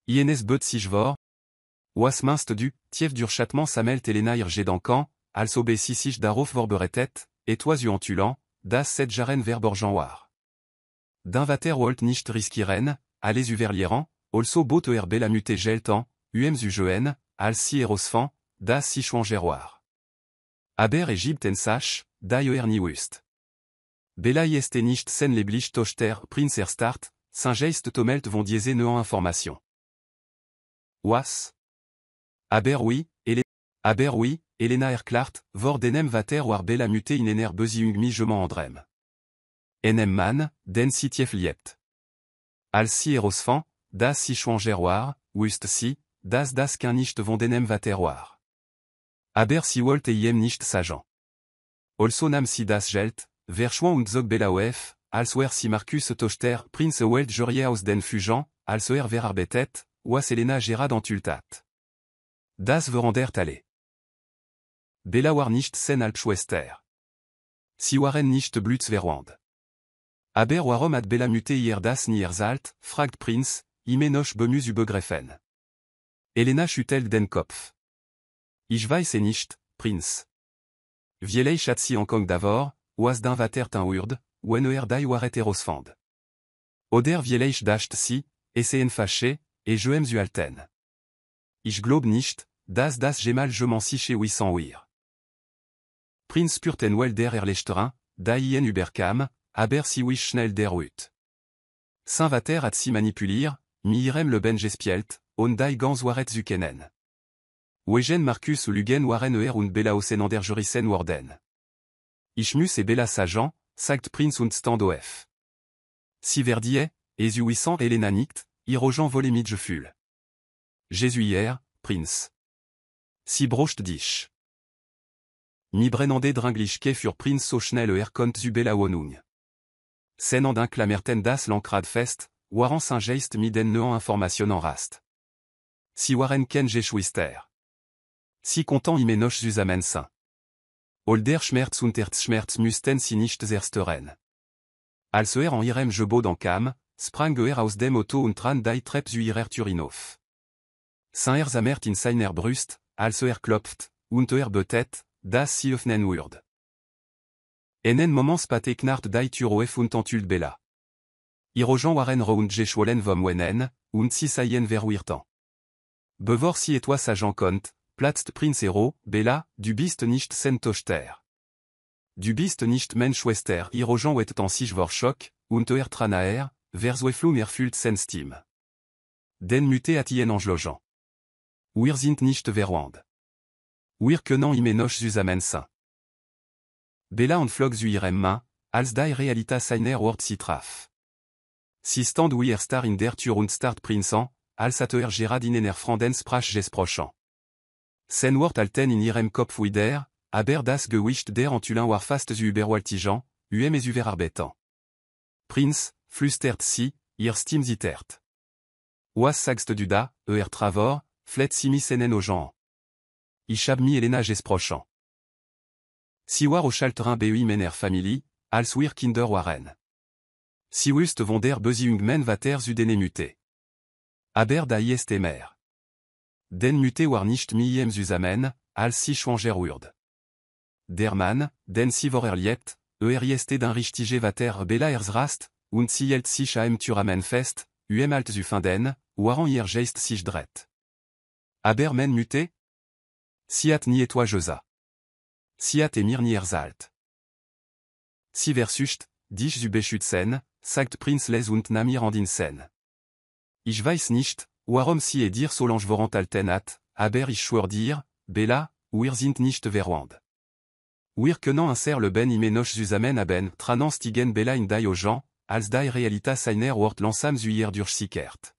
INS beut sichvor. Was minst du, tief dur chattement samelt Elenair Gédancan, als ob sisich darof vorberetet, et toi entulant, das set jaren verborjan war. D'un vater wolt nicht riskiren, allez uverlieran, also bot la muté geltan, jeuen, als si erosfan, das si chouangeroir. Aber Egypt en sach, die ni wust. Bella este nicht sen leblich tochter prince start, Saint-Geist tomelt vont diese neant information. Was? Aber oui, Elena erklart, vor denem vater war bella muté in ener besiung jement andrem. Enem man, den si tief liept. Als si erosfan, das si chouangeroir, wust si, das qu'un nicht von denem vater war. Aber si wolt nicht sajan. Also nam si das gelt, verschoin und zog belaoef, als wer si Marcus tochter prince welt jorie aus den fujan, als ver arbetet, was Elena gera dans tultat. Das verandert alle. Bella war nicht sen altschwester. Si waren nicht bluts verwand. Aber warum hat Bella muté hier das ni erzalt, fragt Prinz, noch bemus begreffen. Elena schüttelt den Kopf. Ich weiß nicht, Prinz. Vielei chatsi enkong davor, was d'un vater tin urd, wen dai waret erosfand. Oder vieleich dacht si, essayen fâché, et je zu alten. Ich glob nicht, das gemal je m'en si chez wissant wir. Prinz purten wel der erlechterin, daien überkam, aber si wich schnell der rut. Saint vater hat si manipulier, mi irem le ben gespielt, on dai gans waret zukenen. Wegen Marcus ou Lugen waren und Bella osenander jurisen warden. Ichmus et Bella sajan, sagt Prinz und standoef. Si verdie, esu wissant Elena nicht, irojan volemidje ful. Jésuier, Prinz. Si brocht dich. Mi brennande dringlichke fur Prinz so schnell erkont zu Bella wonung. Senandin klamerten das lankrad fest, waran Saint-Geist mi den neant information en rast. Si waren ken geschwister. Si content noch zusammen sein. Older Schmerz und Herzschmerz müssten sie nicht ersteren. Als en irem jebod en kam, sprang aus dem Auto und tran die Treppe zu ihrer Turinov. Saint zamert in seiner Brust, als klopft, und betet, das sie öffnen würd. Enen moments pate knart die Turoef und antult Bella. Irojan waren und geschwollen vom wenen, und si saien verwirrtan. Bevor si et toi sajan kont, platzt Prinzero, Bella, du bist nicht sen tochter. Du bist nicht menschwester irojan wet en sich vor schock, und tranaer, versweflum erfüllt sen stim. Den muté atien angelojan. Wir sind nicht verwand. Wir können noch zusammen sein. Bella und flog zu ihrem main, als die realita seiner wort si traf. Si stand wir star in der Tür und start Prinzen, als hat gerad in ener Frandens sprach gesprochen. Sen wort alten in ihrem Kopf wider, aber das gewicht der antulin war fast zu überwältigen, es überarbeiten. Prinz, flüstert si, ihr stim zitert. Was sagst du da, travor, flet simi senen au gens. Ich hab mi Elena gesprochen. Si war o schalterin bui mener family, als wir Kinder waren. Si wust von der Besiung men vater zu den muté. Aber da ist mer. Den muté war nicht miem zusammen, als si schwanger urd. Der Mann, den si vor liebt, jeste d'un richtige vater Bella erzrast, und si jelt sich turamen fest, alt zu finden, waren ihr geist sich dret. Aber men muté? Siat ni et toi josa. Siat et mir ni erzalt. Si versucht, dich zu beschützen, sagt Prinz les und namir andinsen. Ich weiß nicht, warum si et dir Solange vorant altenat, aber ich schwör dir, Bella, wir sind nicht verwand. Wir können inser le ben noch zusammen haben, tranan stigen Bella in die Ojan, als die realita seiner wort langsam zu ihr durchsickert.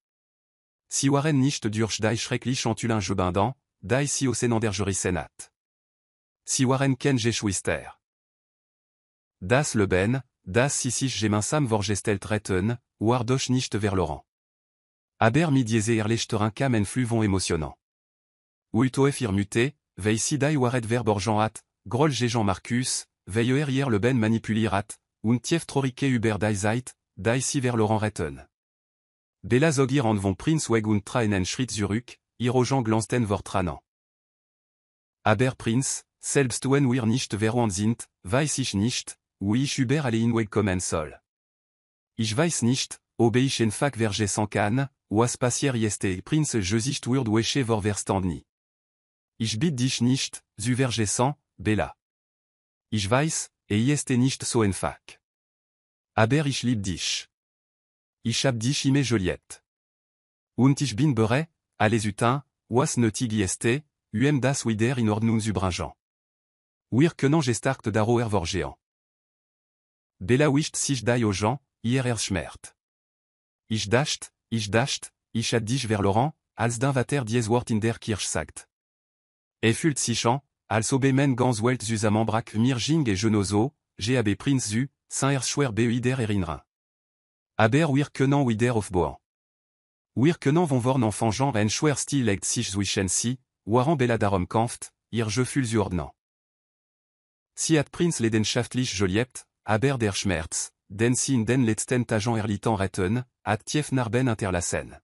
Si waren nicht durch die schrecklich antulin jebindan, die si osenander jurisenat. Si waren ken geschwister. Das le ben, das si sich gemeinsam vorgestel treten, war doch nicht verloren. Aber mi diese erlechterin kamen fluvon émotionnant. Uitoef ir muté, vei si die waret verborjan hat, grol Jean Marcus, vei hier le ben manipulirat, und tief trorike über die Zeit, die si verloren retten. Bella Zogir and von Prinz weg und trainen Schritt zurück, Irojan glansten vortranan. Aber Prinz, selbst wenn wir nicht verwandt sind, weiß ich nicht, wie ich über alle hinweg kommen soll. Ich weiß nicht, ob ich einfach vergessen kann, was passiert ist, Prinz je nicht wird wesche vor verstand nie. Ich bitte dich nicht, zu vergessen, Bella. Ich weiß, ist nicht so einfach. Aber ich lieb dich. Ich hab dich aimé Juliette. Und ich bin bereit, alles utin, was nötig ist, das wieder in Ordnung zu bringen. Wir können gestarkt daroer vorgehen. Bella wischt sich die Augen, ihrer Schmerz. Ich dacht, ich had dich verloren, als d'un Vater dies Wort in der Kirche sagt. Fühlt sich an, als ob men ganz Welt zusammenbrach mir ging genoso, hab Prinz zu, sein schwer wieder erinnern. Aber wir können wieder aufbauen. Wir können von vorn anfangen ein schwer Stil legt sich zwischen sie, waren Bella darum kämpft, ihr Gefühl zu ordnen. Sie hat Prinz leidenschaftlich geliebt, aber der Schmerz, den sie in den letzten Tagen erlitten retten, hat tief Narben hinterlassen.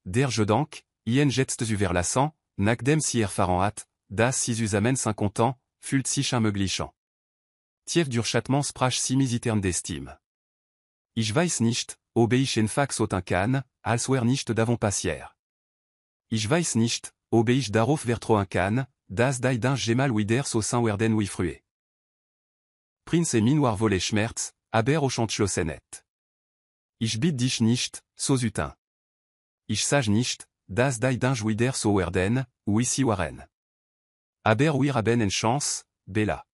Der Gedanke, ihn jetzt zu verlassen, nachdem sie erfahren hat, dass sie zusammen 50 ans, fühlt sich ermöglichen. Tief Durchattement sprach sie misitern d'estime. Ich weiß nicht, ob ich einfach sauten kann, als wir nicht davon passiert. Ich weiß nicht, ob ich darauf vertrauen kann, dass die d'un gemal wieder so sein werden wie früher. Prinz Emin war voller Schmerz, aber auch entschlossenheit. Ich bitte dich nicht, so zutin. Ich sag nicht, dass die d'un wieder so werden, wie sie waren. Aber wir haben eine Chance, Bella.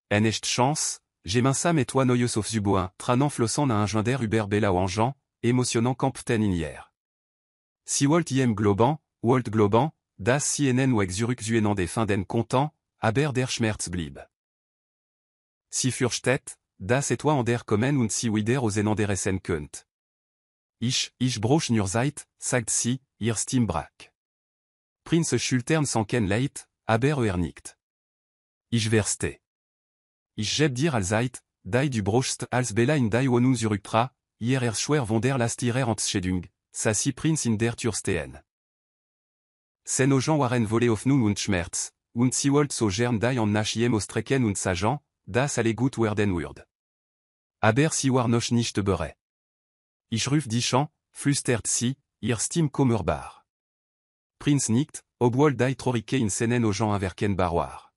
Eine echte Chance, gemeinsam et toi neues sauf du bois, tranan flossant na un gender Hubert Bella Wangeant, émotionnant campten in hier. Si Walt iem globan, Walt globan, das CNN weg zurück zuenan des fin den content, aber der Schmerz blieb. Si fürchtet, das et toi an der kommen und si wieder auseinander könnt. Ich broch nur Zeit, sagt sie, ihr Stimme brach. Prinz schultern sanken leit, aber nicht. Ich verste. Ich heb dir Zeit, die du brochst als Bella in die Wohnung zurücktra, ihrer schwer von der Last ihrer Entschädigung, sassi Prinz in der Tür stehen. Sen Augen waren voller Hoffnung und Schmerz, und sie wollt so gern die an nach iem ausstrecken und sagen, dass alle gut werden wird. Aber sie war noch nicht bereit. Ich ruf dich an, flüstert sie, ihr Stimme kummerbar. Prinz nickt, obwohl die Traurige in seinen Augen anerkennbar war.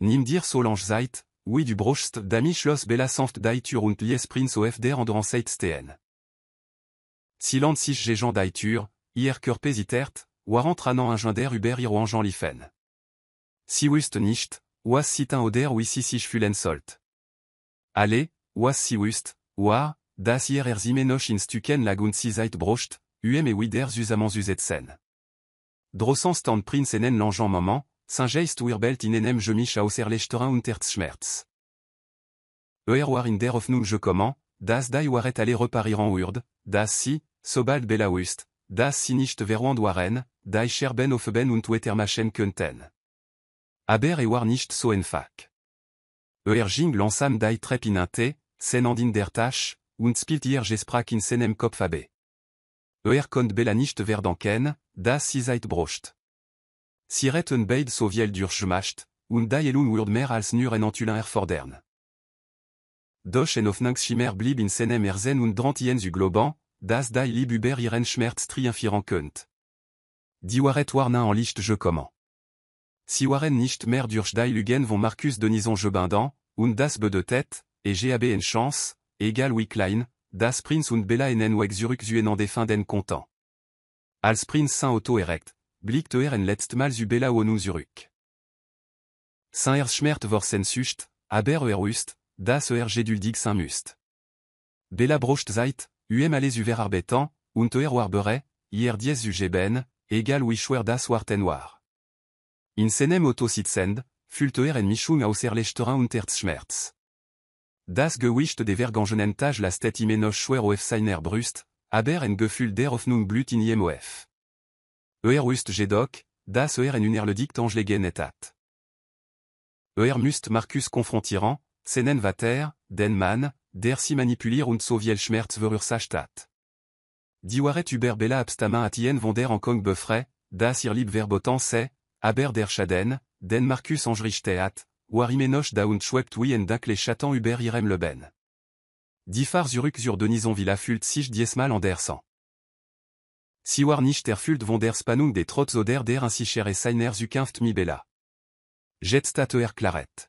Nimm dir so lange Zeit, wie du brochst, damit schloss Bella sanft die Tür und lies Prinz auf der anderen Seite stehen. Silent sich gegen die Tür, ihr Körper zittert, waren tranan ein gender über ihr Wangen liefen. Sie wusste nicht, was sie tin oder wie sie sich fühlen sollt. Alle, was sie wusste, war, dass ihr sie noch in Stücken lagun sie Zeit brocht, et wieder zusammen zusetzen. Drossen stand Prinz en langen Moment, Saint-Geist wirbelt in einem Gemisch aus erleichtern und Herzschmerz. War in der Hoffnung gekommen, dass die Waret alle reparieren würde, dass sie, sobald Bella wusste, dass sie nicht verwandt waren, die Scherben aufheben und weitermachen könnten. Aber war nicht so einfach. Ging langsam die Treppe hinunter, sennend in der Tasche, und spielt ihr Gesprach in seinem Kopf ab. Konnte Bella nicht verdanken, dass sie Zeit brocht. Sie retten beid so viel durchgemacht, und die Elun wird mehr als nur ein Antulin erfordern. Doch en Hoffnungsschimmer blieb in seinem Herzen und drantien zu globan, dass die Liebe über ihren Schmerz triumphieren könnt. Die Waret waren en Licht gekommen. Sie waren nicht mehr durch die Lügen von Marcus Denison gebindant, und das bedeutet, gab eine Chance, egal wie klein, dass Prinz und Bella en weg zurück zueinander des fin den content. Als Prinz sein Auto erregt, blickt ein letztmal zu Bella Wohnung zurück. Sein Schmerz war sen Sucht, aber wusste, dass geduldig sein müsst. Bella brocht Zeit, alle zu verarbeiten, und war bereit, ihr dies zu geben, egal wie schwer das warten war. In seinem Auto sitzend, fühlte en Mischung aus erleichtern und Herzschmerz. Das Gewicht der vergangenen Tage lastet ihm noch schwer auf seiner Brust, aber ein Gefühl der Hoffnung blüht in ihm auf. Wusste jedoch, dass en unerledigt angelegen hat. Müsst Marcus konfrontieren, seinen Vater, den Mann, der sie manipuliert und so viel Schmerz verursacht hat. Diwaret Uber Bella Abstamin Atien Vonder en Kong Buffray, Das Irlib Verbotan C'est, Aber der Schaden, Den Marcus Angrichtheat, Warimenoch Daun Schwept Wien Dak les Chatan Uber Irem Leben. Diffar Zurück zur Denison Villafult sich Diesmal Andersan. Siwar nicht erfüllt von der Spannung des Trotz oder der Insicher Seiner Zukunft mi Bella. Jetstater Claret.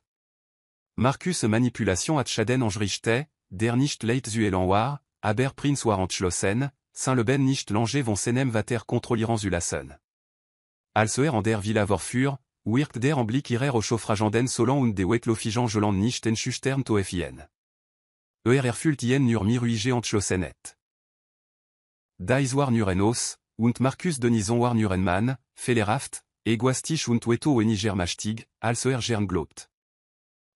Marcus Manipulation at Schaden Angrichte, der nicht leit zuelan war, aber Prince war entschlossen, Saint-Leben nicht lange von seinem Vater kontrollieren zu lassen. Alsoer an der Villa Vorfur, wirkt der Anblick ihrer au Chauffragenden Solan und de Wetlofigen Joland nicht en Schüchtern to fien. Erfüllt ien nur miruige entschlossenet. Dais war nurenos, und Marcus Denison war nurenmann, Felleraft, Eguastich und Weto Eniger Machtig, Alsoer Gern globt.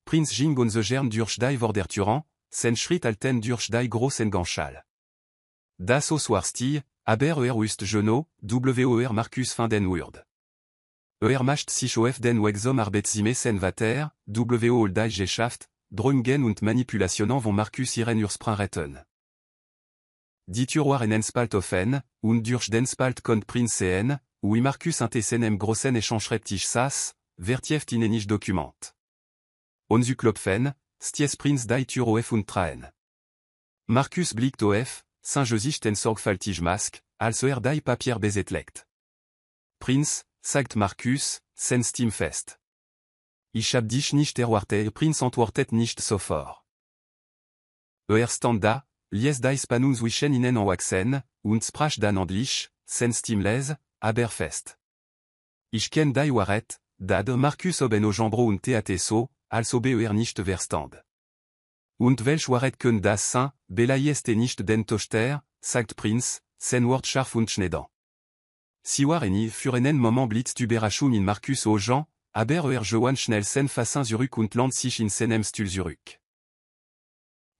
Prinz Jing on the Gern durch die Vorderturan, sen Schritt alten durch die großen Ganschal. Das os war Stil, aber Ust Geno, WOR Marcus fin den Wurd. Macht sich auf den Wegsom Arbeitsime sen Vater, WO die Geschaft, Drungen und Manipulationen von Marcus ihren Ursprin retten. Die Tür war en Spalt offen, und durch den Spalt konnte Prinz sehen, wie Marcus seinem großen Échangerettich saß, vertieft in enich Dokument. On zu klopfen, sties Prinz die Tür auf und traen. Marcus blickt auf, Saint-Josich den sorgfältig Mask, also die Papier besetlegt. Prinz, sagt Marcus, sen Stim fest. Ich hab dich nicht erwartet, Prinz antwortet nicht sofort. Stand da, lies die Spannung zwischen ihnen en Waxen, und sprach dann Andlich, sen Stim les, aber fest. Ich kenn die Waret, dad Marcus oben o Jambro und Teateso, also nicht verstand. Und welch Waret können das sein, Bella jeste nicht den Tochter, sagt Prinz, sen Wort scharf und schnedan. Siwar eni furenen moment blitzt Überraschung in Marcus o Jean, aber Johann schnell sen facin zurück und land sich in seinem Stuhl zurück.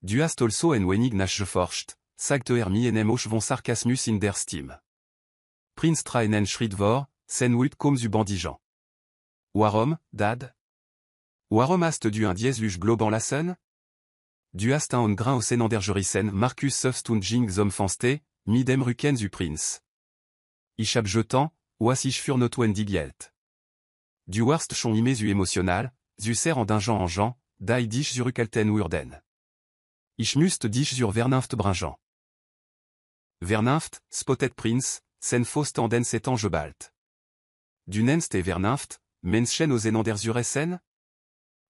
Du hast also en wenig nachgeforscht, sagt mi enem och von Sarkasmus in der Stimme. Prinz trainen Schritt vor, sen wut comme zu bandigen. Warum, dad? Warum hast du un dies luch globan lassen? Du hast un grain au Senandergerisen Marcus Sufst und Jing zum Fanste, mi dem Rücken zu Prinz. Ich hab jetan, was ich für notwendig Geld. Du warst schon immer zu emotional, zu sehr en Jean, die dich zurückhalten würden. Ich müsste dich zur Vernunft bringen. Vernunft, spottet Prinz, sen Faust an den Setange bald. Du nennst Vernunft, Menschen aus Senandergerisen?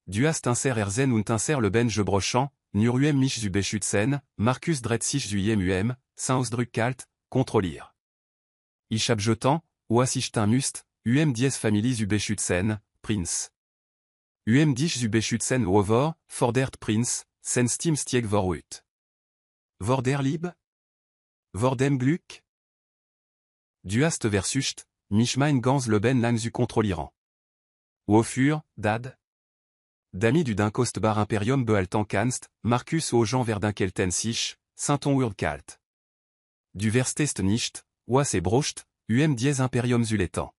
Du hast un ser erzen und un ser le benje brochant, nur mich zu beschützen, Marcus dreht sich zu Saint Ausdruck kalt, kontrollier. Ich hab jetan, was ich tin müsst, dies Familie zu beschützen, Prinz. Dich zu beschützen over, fordert Prinz, sen Stim stieg vorut. Vor der Lieb? Vor dem Glück? Du hast versucht, mich mein ganz Leben lang zu kontrollieren. Wofür, dad? Dami du d'un kostbar imperium behalten kannst, Marcus o Jean verdankelten sich, Saint-On urd kalt. Du verstest nicht, was brocht, dies imperium zuletan.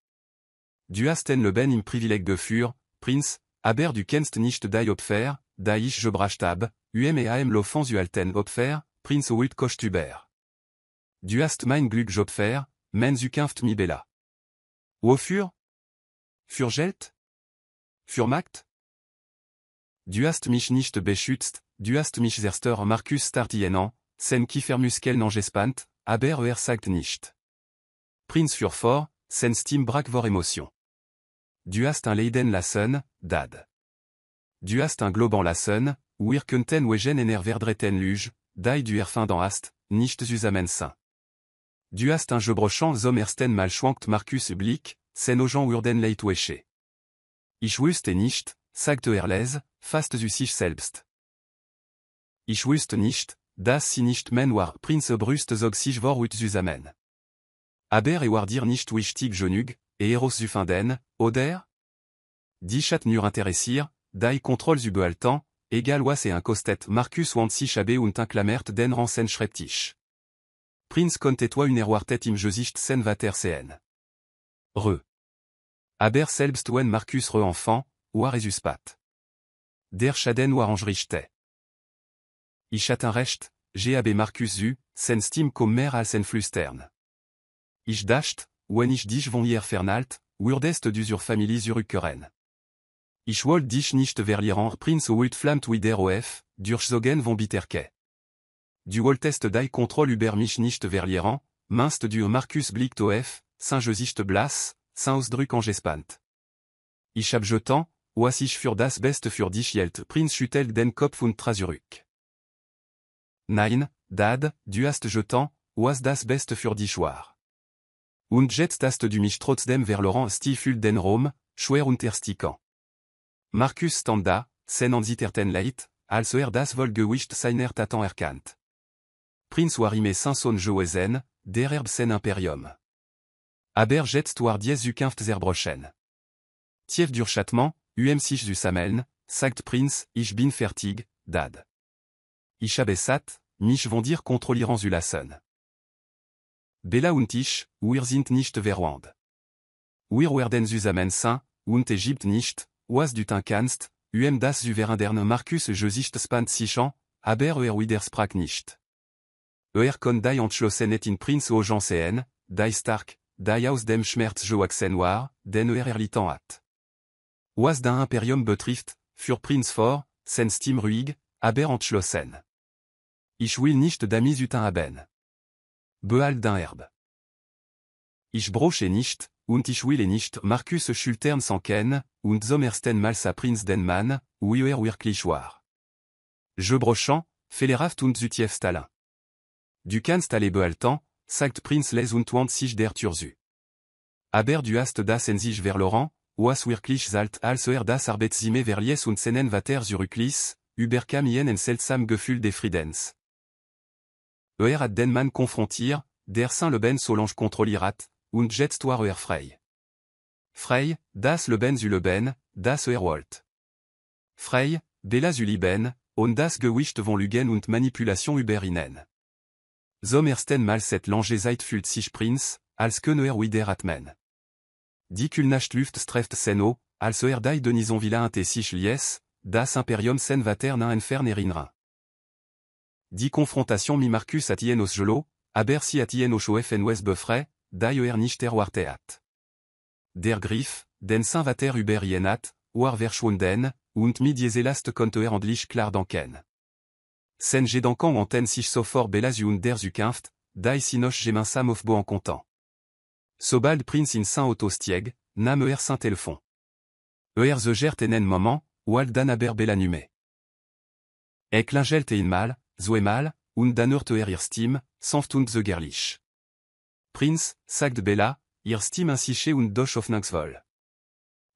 Du hast en Leben im Privileg dafür, Prinz, aber du kennst nicht die Opfer, die ich gebracht hab, am l'offense zu alten Opfer, Prinz o ut kostuber. Du hast mein Glück Opfer, men Zukunft mi Bella. Wofür? Für Geld? Für Macht? Du hast mich nicht beschützt, du hast mich zerstört Marcus startienan, sen Kiefermuskel gespannt, aber sagt nicht. Prinz für fort, sen Stim brak vor Emotion. Du hast un Leiden lassen, dad. Du hast un Globan lassen, könnten wegen verdreten luge, die du erfinden hast, nicht zusammensen. Du hast un Gebrochant zum ersten Mal schwankt Marcus blick, sen ogen urden leit wesche. Ich wusste nicht, sagt les, fast zu sich selbst. Ich wusste nicht, dass sie nicht men war Prinz brust zog sich vor ut zusammen. Aber war dir nicht wichtig genug, Eros zu finden, oder? Die Chat nur interessier, die Kontroll zu behalten, egal was un kostet Marcus want sich habe und inklamert den Ransen schreibtisch. Prinz konnte toi unerwartet im Gesicht sen Vater sehen. Aber selbst wenn Marcus enfant, war Spat. Der Schaden war angerichtet. Ich hatte recht, GAB Marcus zu, sen Stim kom mer als en flüstern. Ich dacht, wenn ich dich von hier fernalt, würdest du zur Familie zurückkehren. Ich wollte dich nicht verlieren, Prinz uit flammt wieder auf, durch Zogen von Bitterke. Du wolltest die Kontrolle über mich nicht verlieren, meinst du Marcus blickt auf, sein Gesicht blass, sein Ausdruck angespannt. Ich hab getan, was ich für das Beste für dich hielt, Prinz schüttelt den Kopf und trat zurück. Nein, Dad, du hast getan, was das Beste für dich war. Und jetzt hast du mich trotzdem verloren, stiefelt den Raum, schwer und erstickend. Marcus stand da, sen an zitterten leit, als das Wohlgewicht seiner Taten erkannt. Prinz war ihm Sanson gewesen, der Erb sen Imperium. Aber jetzt war dies Zukunft zerbrochen. Tief Durchschattement, sich zusammen, sagt Prinz, ich bin fertig, Dad. Ich habe satt, mich von dir kontrollieren zu lassen. Bella und ich, wir sind nicht verwandt. Wir werden zusammen sein, und es gibt nicht, was du tun kannst, das souverän Marcus Gesicht spannt sich an, aber widersprach nicht. Kon die entschlossen et in Prinz Ogen sehen, die stark, die aus dem Schmerz gewachsen war, den erlitten hat. Was das Imperium betrifft, für Prinz vor, sen Stim ruhig, aber entschlossen. Ich will nicht damit zuten haben. Behalt den Erb. Ich broche nicht, und ich will nicht, Marcus schultern sanken, und zum ersten Mal sa Prinz den Mann, wirklich war. Je brochant, Felleraft und Zutief Stalin. Du kannst alle behalten, sagt Prinz les und wand sich der Tür zu. Aber du hast das en sich verloren, was wirklich zalt als das Arbeitszimmer verlies und seinen Vater zurückließ, überkam ihn ein seltsam Gefühl des Friedens. Hat den Mann konfrontiert, der sein Leben Solange kontrolliert, und jetzt war frei. Frei, das Leben zu leben, das wollt. Frei, Bella zu lieben, und das Gewicht von Lügen und Manipulation über ihnen. Zum ersten Mal cette Langezeit fühlt sich Prinz, als könne wieder atmen. Die Kulnachtluft streft seno, als die Denison Villa ante sich lies, das Imperium sen vater na infern erinra. Die Confrontation mi Marcus atien os gelo, aber si atien os en wes befrei, die nicht erwartet. Der Griff, den sein vater über jenat, war verschwunden, und mi dieselast konnte endlich klar danken. Sen gedanken anten sich sofort Bella und der Zukunft, die sinoch gemeinsam aufbauen konnten. Sobald Prinz in sein Auto stieg, nahm sein Telefon. Ze gert en moment, wal dan aber Bella nume. Klingelt einmal, so einmal, und dann hört ihr Stimme, sanft und so gerlich. Prinz, sagt Bella, ihr Stimme ainsi und doch hoffnungsvoll.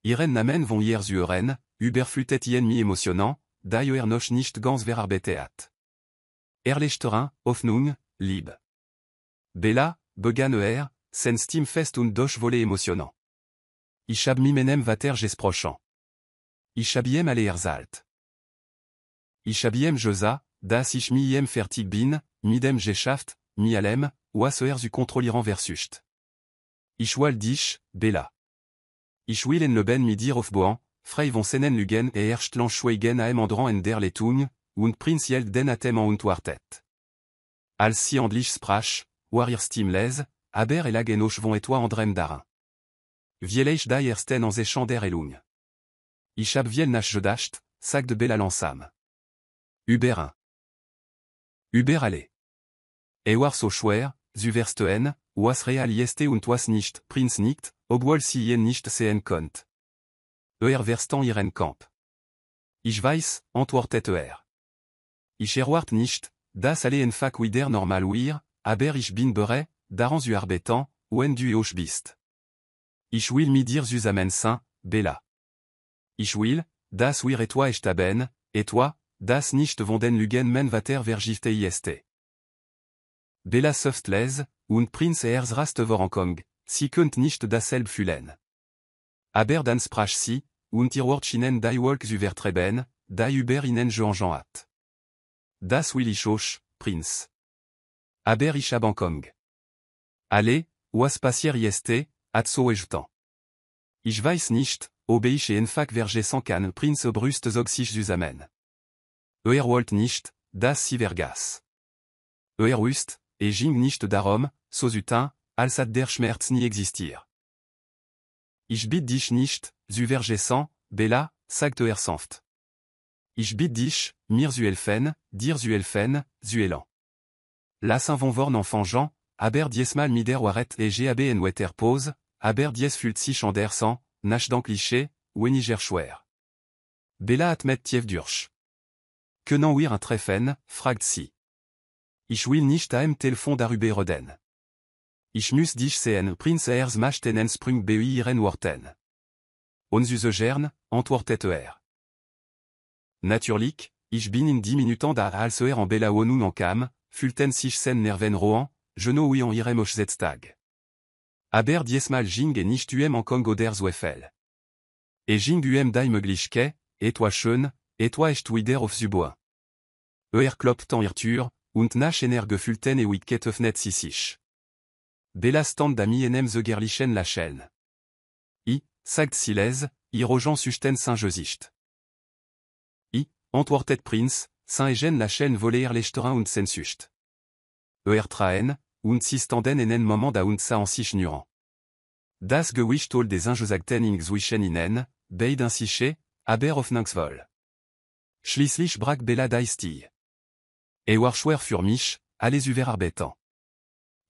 Ihren Namen von ihr zu hören, überflutet ihn mi emotionant, da noch nicht ganz verarbeitet hat. Erleichtern, Hoffnung, Liebe. Bella, begann sen Stimme fest und doch volle emotionant. Ich hab mi meinem Vater gesprochen. Ich hab ihm alle erzählt. Ich hab ihm gesagt, dass ich mi fertig bin, mi dem geschafft, mi allem, was zu kontrollieren versucht. Ich will dich, Bella. Ich will en Leben mi dir aufbauen, frei von seinen Lügen erstlang schweigen am anderen en der Leitung, und Prinz hielt den Atem und wartet. Als sie endlich sprach, war ihr Stimme les, aber lag noch von etwa andrem darin. Vielich die ersten an sich der Elung. Ich hab viel nach gedacht, sagt Bella langsam. Über alle. War so schwer, zu verstehen, was real ist und was nicht, Prinz nickt, obwohl sie ihn nicht sehen konnt. Verstand ihren Kampf. Ich weiß, antwortet Ich erwart nicht, dass alle einfach wieder normal wir, aber ich bin bereit, daran zu arbeiten, wenn du auch bist. Ich will mit dir zusammen sein, Bella. Ich will, dass wir etwa echt haben, etwa, dass nicht von den Lügen men vater vergifte ist. Bella soft les, und Prinz rast Vorankong, sie könnt nicht dasselbe fühlen. Aber dann sprach sie, und ihr Wort ihnen die Wolk zu vertreiben, die über ihnen gehangen hat. Das will ich auch, Prinz. Aber ich hab Kong. Alle, was passiert ist, hat so getan. Ich weiß nicht, ob ich einfach vergessen kann, Prinz brüst zog sich zusammen. Wollt nicht, dass sie vergaß. Erwust, et Ging nicht darum, so Zutin, als hat der Schmerz nie existiert. Ich bitte dich nicht, zu vergessen, Bella, sagt sanft. Ich bitte dich, mir zu helfen, dir zu helfen, zu elan. Las von enfant Jean, aber diesmal mider waret et gab en wetter pose, aber dies fult sich andersen, nach dan cliché, weniger schwer. Bella atmet tief durch. Que nan wir un treffen, fragt si. Ich will nicht am Telefon darüber reden. Ich muss dich sehen Prinz ers machten en sprung bei ihren Worten. Unsuse gern, antwortet Natürlich, ich bin in 10 minuten da als en Bella wonun en kam, fulten sich sen nerven rohan, jeno oui en irem ochzetztag. Aber diesmal ging et nicht en Kongo der Zweffel. Et ging daim glishke, et toi schön, et toi echt wider auf Zubois. Kloppt en irtur, und nach gefulten et wicket öffnet sich. Bella stand d'ami enem the gerlichen lachen. Sagt Silez, Rojan suchten Saint-Gesicht. Antwortet Prinz, Saint-Egen lachen voler lechteren und sensucht. Traen, und si standen enen moment da und sa en sich nuran. Das gewicht all des Ingesagten ing zwischen ihnen, beid insiche, aber auf nangsvoll. Schließlich brach Bella daistie. Warschwer für mich, alles über arbeiten.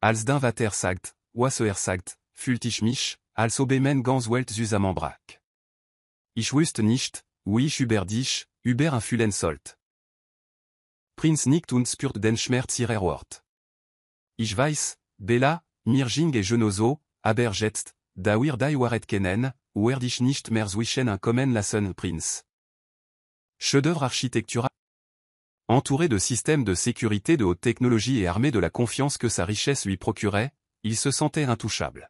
Als d'un vater sagt, was sagt, fühlt ich mich, als ob men ganz Welt zusammen brach. Ich wusste nicht, wie ich über dich, über ein fühlen sollt. Prinz nickt und spürt den Schmerz ihrer Wort. Ich weiß, Bella, mir ging et genoso, aber jetzt, da wir die Wahrheit kennen, werd ich nicht mehr zwischen ein kommen lassen Prinz. Chef-d'œuvre architectural. Entouré de systèmes de sécurité de haute technologie et armé de la confiance que sa richesse lui procurait, il se sentait intouchable.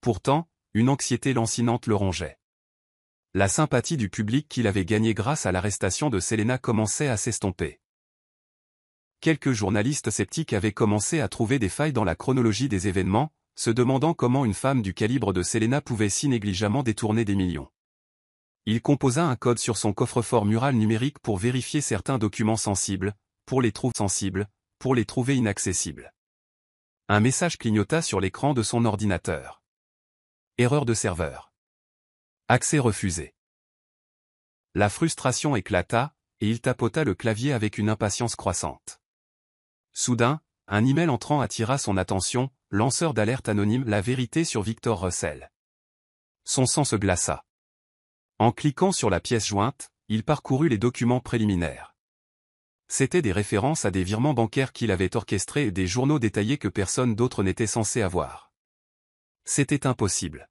Pourtant, une anxiété lancinante le rongeait. La sympathie du public qu'il avait gagnée grâce à l'arrestation de Selena commençait à s'estomper. Quelques journalistes sceptiques avaient commencé à trouver des failles dans la chronologie des événements, se demandant comment une femme du calibre de Selena pouvait si négligemment détourner des millions. Il composa un code sur son coffre-fort mural numérique pour vérifier certains documents sensibles, pour les trouver inaccessibles. Un message clignota sur l'écran de son ordinateur. Erreur de serveur. Accès refusé. La frustration éclata, et il tapota le clavier avec une impatience croissante. Soudain, un email entrant attira son attention, lanceur d'alerte anonyme La vérité sur Victor Russell. Son sang se glaça. En cliquant sur la pièce jointe, il parcourut les documents préliminaires. C'étaient des références à des virements bancaires qu'il avait orchestrés et des journaux détaillés que personne d'autre n'était censé avoir. C'était impossible.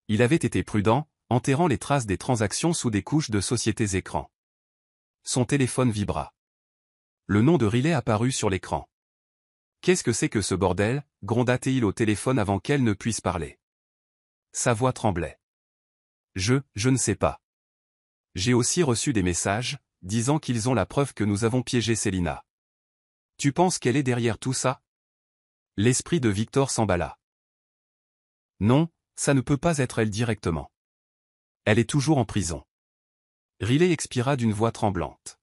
Il avait été prudent, enterrant les traces des transactions sous des couches de sociétés écrans. Son téléphone vibra. Le nom de Riley apparut sur l'écran. Qu'est-ce que c'est que ce bordel, gronda-t-il au téléphone avant qu'elle ne puisse parler. Sa voix tremblait. Je ne sais pas. J'ai aussi reçu des messages, disant qu'ils ont la preuve que nous avons piégé Selena. Tu penses qu'elle est derrière tout ça? L'esprit de Victor s'emballa. Non, ça ne peut pas être elle directement. Elle est toujours en prison. Riley expira d'une voix tremblante.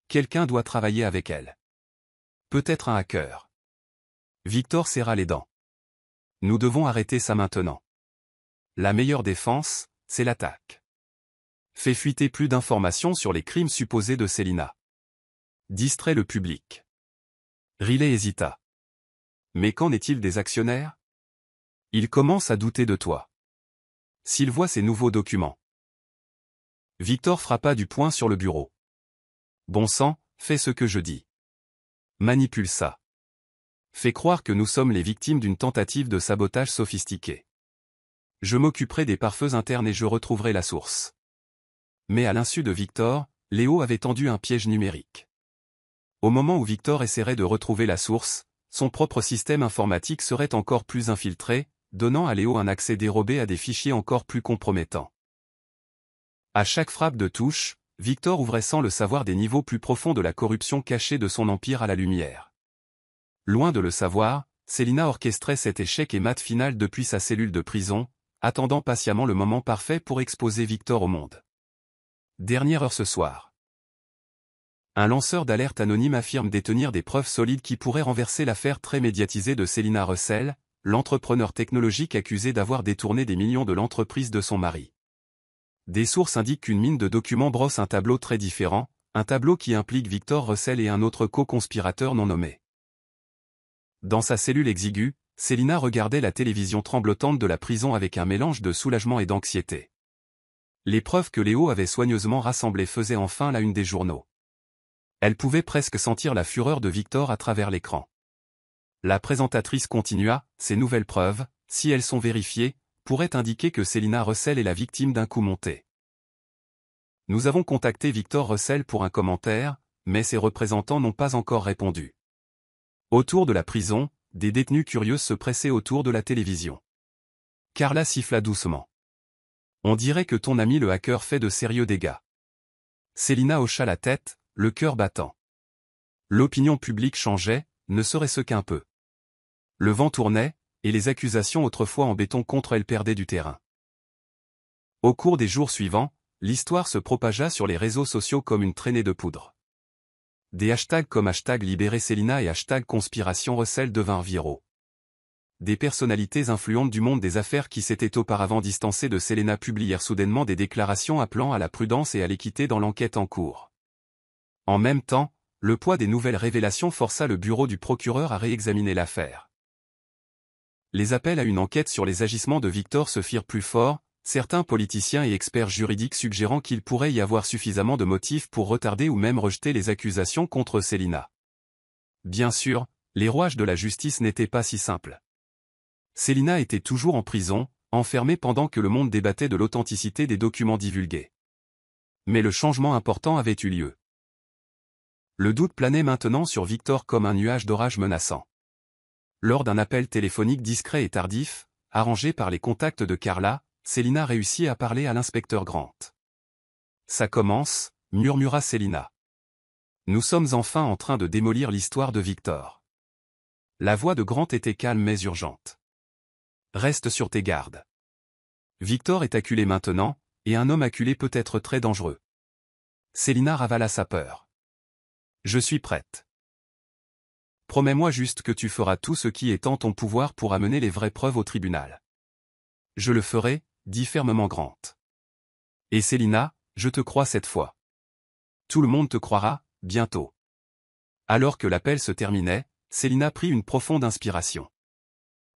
Quelqu'un doit travailler avec elle. Peut-être un hacker. Victor serra les dents. Nous devons arrêter ça maintenant. La meilleure défense, c'est l'attaque. Fais fuiter plus d'informations sur les crimes supposés de Selena. Distrait le public. Riley hésita. Mais qu'en est-il des actionnaires? Ils commencent à douter de toi. S'ils voient ces nouveaux documents. Victor frappa du poing sur le bureau. Bon sang, fais ce que je dis. Manipule ça. Fais croire que nous sommes les victimes d'une tentative de sabotage sophistiquée. Je m'occuperai des pare-feux internes et je retrouverai la source. Mais à l'insu de Victor, Léo avait tendu un piège numérique. Au moment où Victor essaierait de retrouver la source, son propre système informatique serait encore plus infiltré, donnant à Léo un accès dérobé à des fichiers encore plus compromettants. À chaque frappe de touche, Victor ouvrait sans le savoir des niveaux plus profonds de la corruption cachée de son empire à la lumière. Loin de le savoir, Selena orchestrait cet échec et mat final depuis sa cellule de prison, attendant patiemment le moment parfait pour exposer Victor au monde. Dernière heure ce soir. Un lanceur d'alerte anonyme affirme détenir des preuves solides qui pourraient renverser l'affaire très médiatisée de Célina Russell, l'entrepreneur technologique accusé d'avoir détourné des millions de l'entreprise de son mari. Des sources indiquent qu'une mine de documents brosse un tableau très différent, un tableau qui implique Victor Russell et un autre co-conspirateur non nommé. Dans sa cellule exiguë, Célina regardait la télévision tremblotante de la prison avec un mélange de soulagement et d'anxiété. Les preuves que Léo avait soigneusement rassemblées faisaient enfin la une des journaux. Elle pouvait presque sentir la fureur de Victor à travers l'écran. La présentatrice continua, ces nouvelles preuves, si elles sont vérifiées, pourraient indiquer que Célina Russell est la victime d'un coup monté. Nous avons contacté Victor Russell pour un commentaire, mais ses représentants n'ont pas encore répondu. Autour de la prison, des détenus curieux se pressaient autour de la télévision. Carla siffla doucement. On dirait que ton ami le hacker fait de sérieux dégâts. Célina hocha la tête, le cœur battant. L'opinion publique changeait, ne serait-ce qu'un peu. Le vent tournait, et les accusations autrefois en béton contre elle perdaient du terrain. Au cours des jours suivants, l'histoire se propagea sur les réseaux sociaux comme une traînée de poudre. Des hashtags comme #LibéréCélina et #ConspirationRussell devinrent viraux. Des personnalités influentes du monde des affaires qui s'étaient auparavant distancées de Célina publièrent soudainement des déclarations appelant à la prudence et à l'équité dans l'enquête en cours. En même temps, le poids des nouvelles révélations força le bureau du procureur à réexaminer l'affaire. Les appels à une enquête sur les agissements de Victor se firent plus forts, certains politiciens et experts juridiques suggérant qu'il pourrait y avoir suffisamment de motifs pour retarder ou même rejeter les accusations contre Célina. Bien sûr, les rouages de la justice n'étaient pas si simples. Célina était toujours en prison, enfermée pendant que le monde débattait de l'authenticité des documents divulgués. Mais le changement important avait eu lieu. Le doute planait maintenant sur Victor comme un nuage d'orage menaçant. Lors d'un appel téléphonique discret et tardif, arrangé par les contacts de Carla, Célina réussit à parler à l'inspecteur Grant. « Ça commence », murmura Célina. « Nous sommes enfin en train de démolir l'histoire de Victor. » La voix de Grant était calme mais urgente. « Reste sur tes gardes. Victor est acculé maintenant, et un homme acculé peut être très dangereux. » Célina ravala sa peur. « Je suis prête. Promets-moi juste que tu feras tout ce qui est en ton pouvoir pour amener les vraies preuves au tribunal. »« Je le ferai, » dit fermement Grant. « Et Célina, je te crois cette fois. Tout le monde te croira, bientôt. » Alors que l'appel se terminait, Célina prit une profonde inspiration.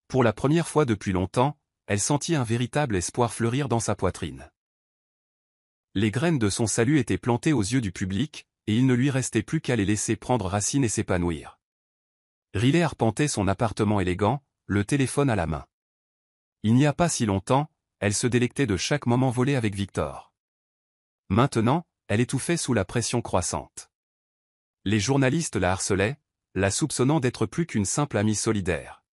Pour la première fois depuis longtemps, elle sentit un véritable espoir fleurir dans sa poitrine. Les graines de son salut étaient plantées aux yeux du public, et il ne lui restait plus qu'à les laisser prendre racine et s'épanouir. Riley arpentait son appartement élégant, le téléphone à la main. Il n'y a pas si longtemps, elle se délectait de chaque moment volé avec Victor. Maintenant, elle étouffait sous la pression croissante. Les journalistes la harcelaient, la soupçonnant d'être plus qu'une simple amie solidaire.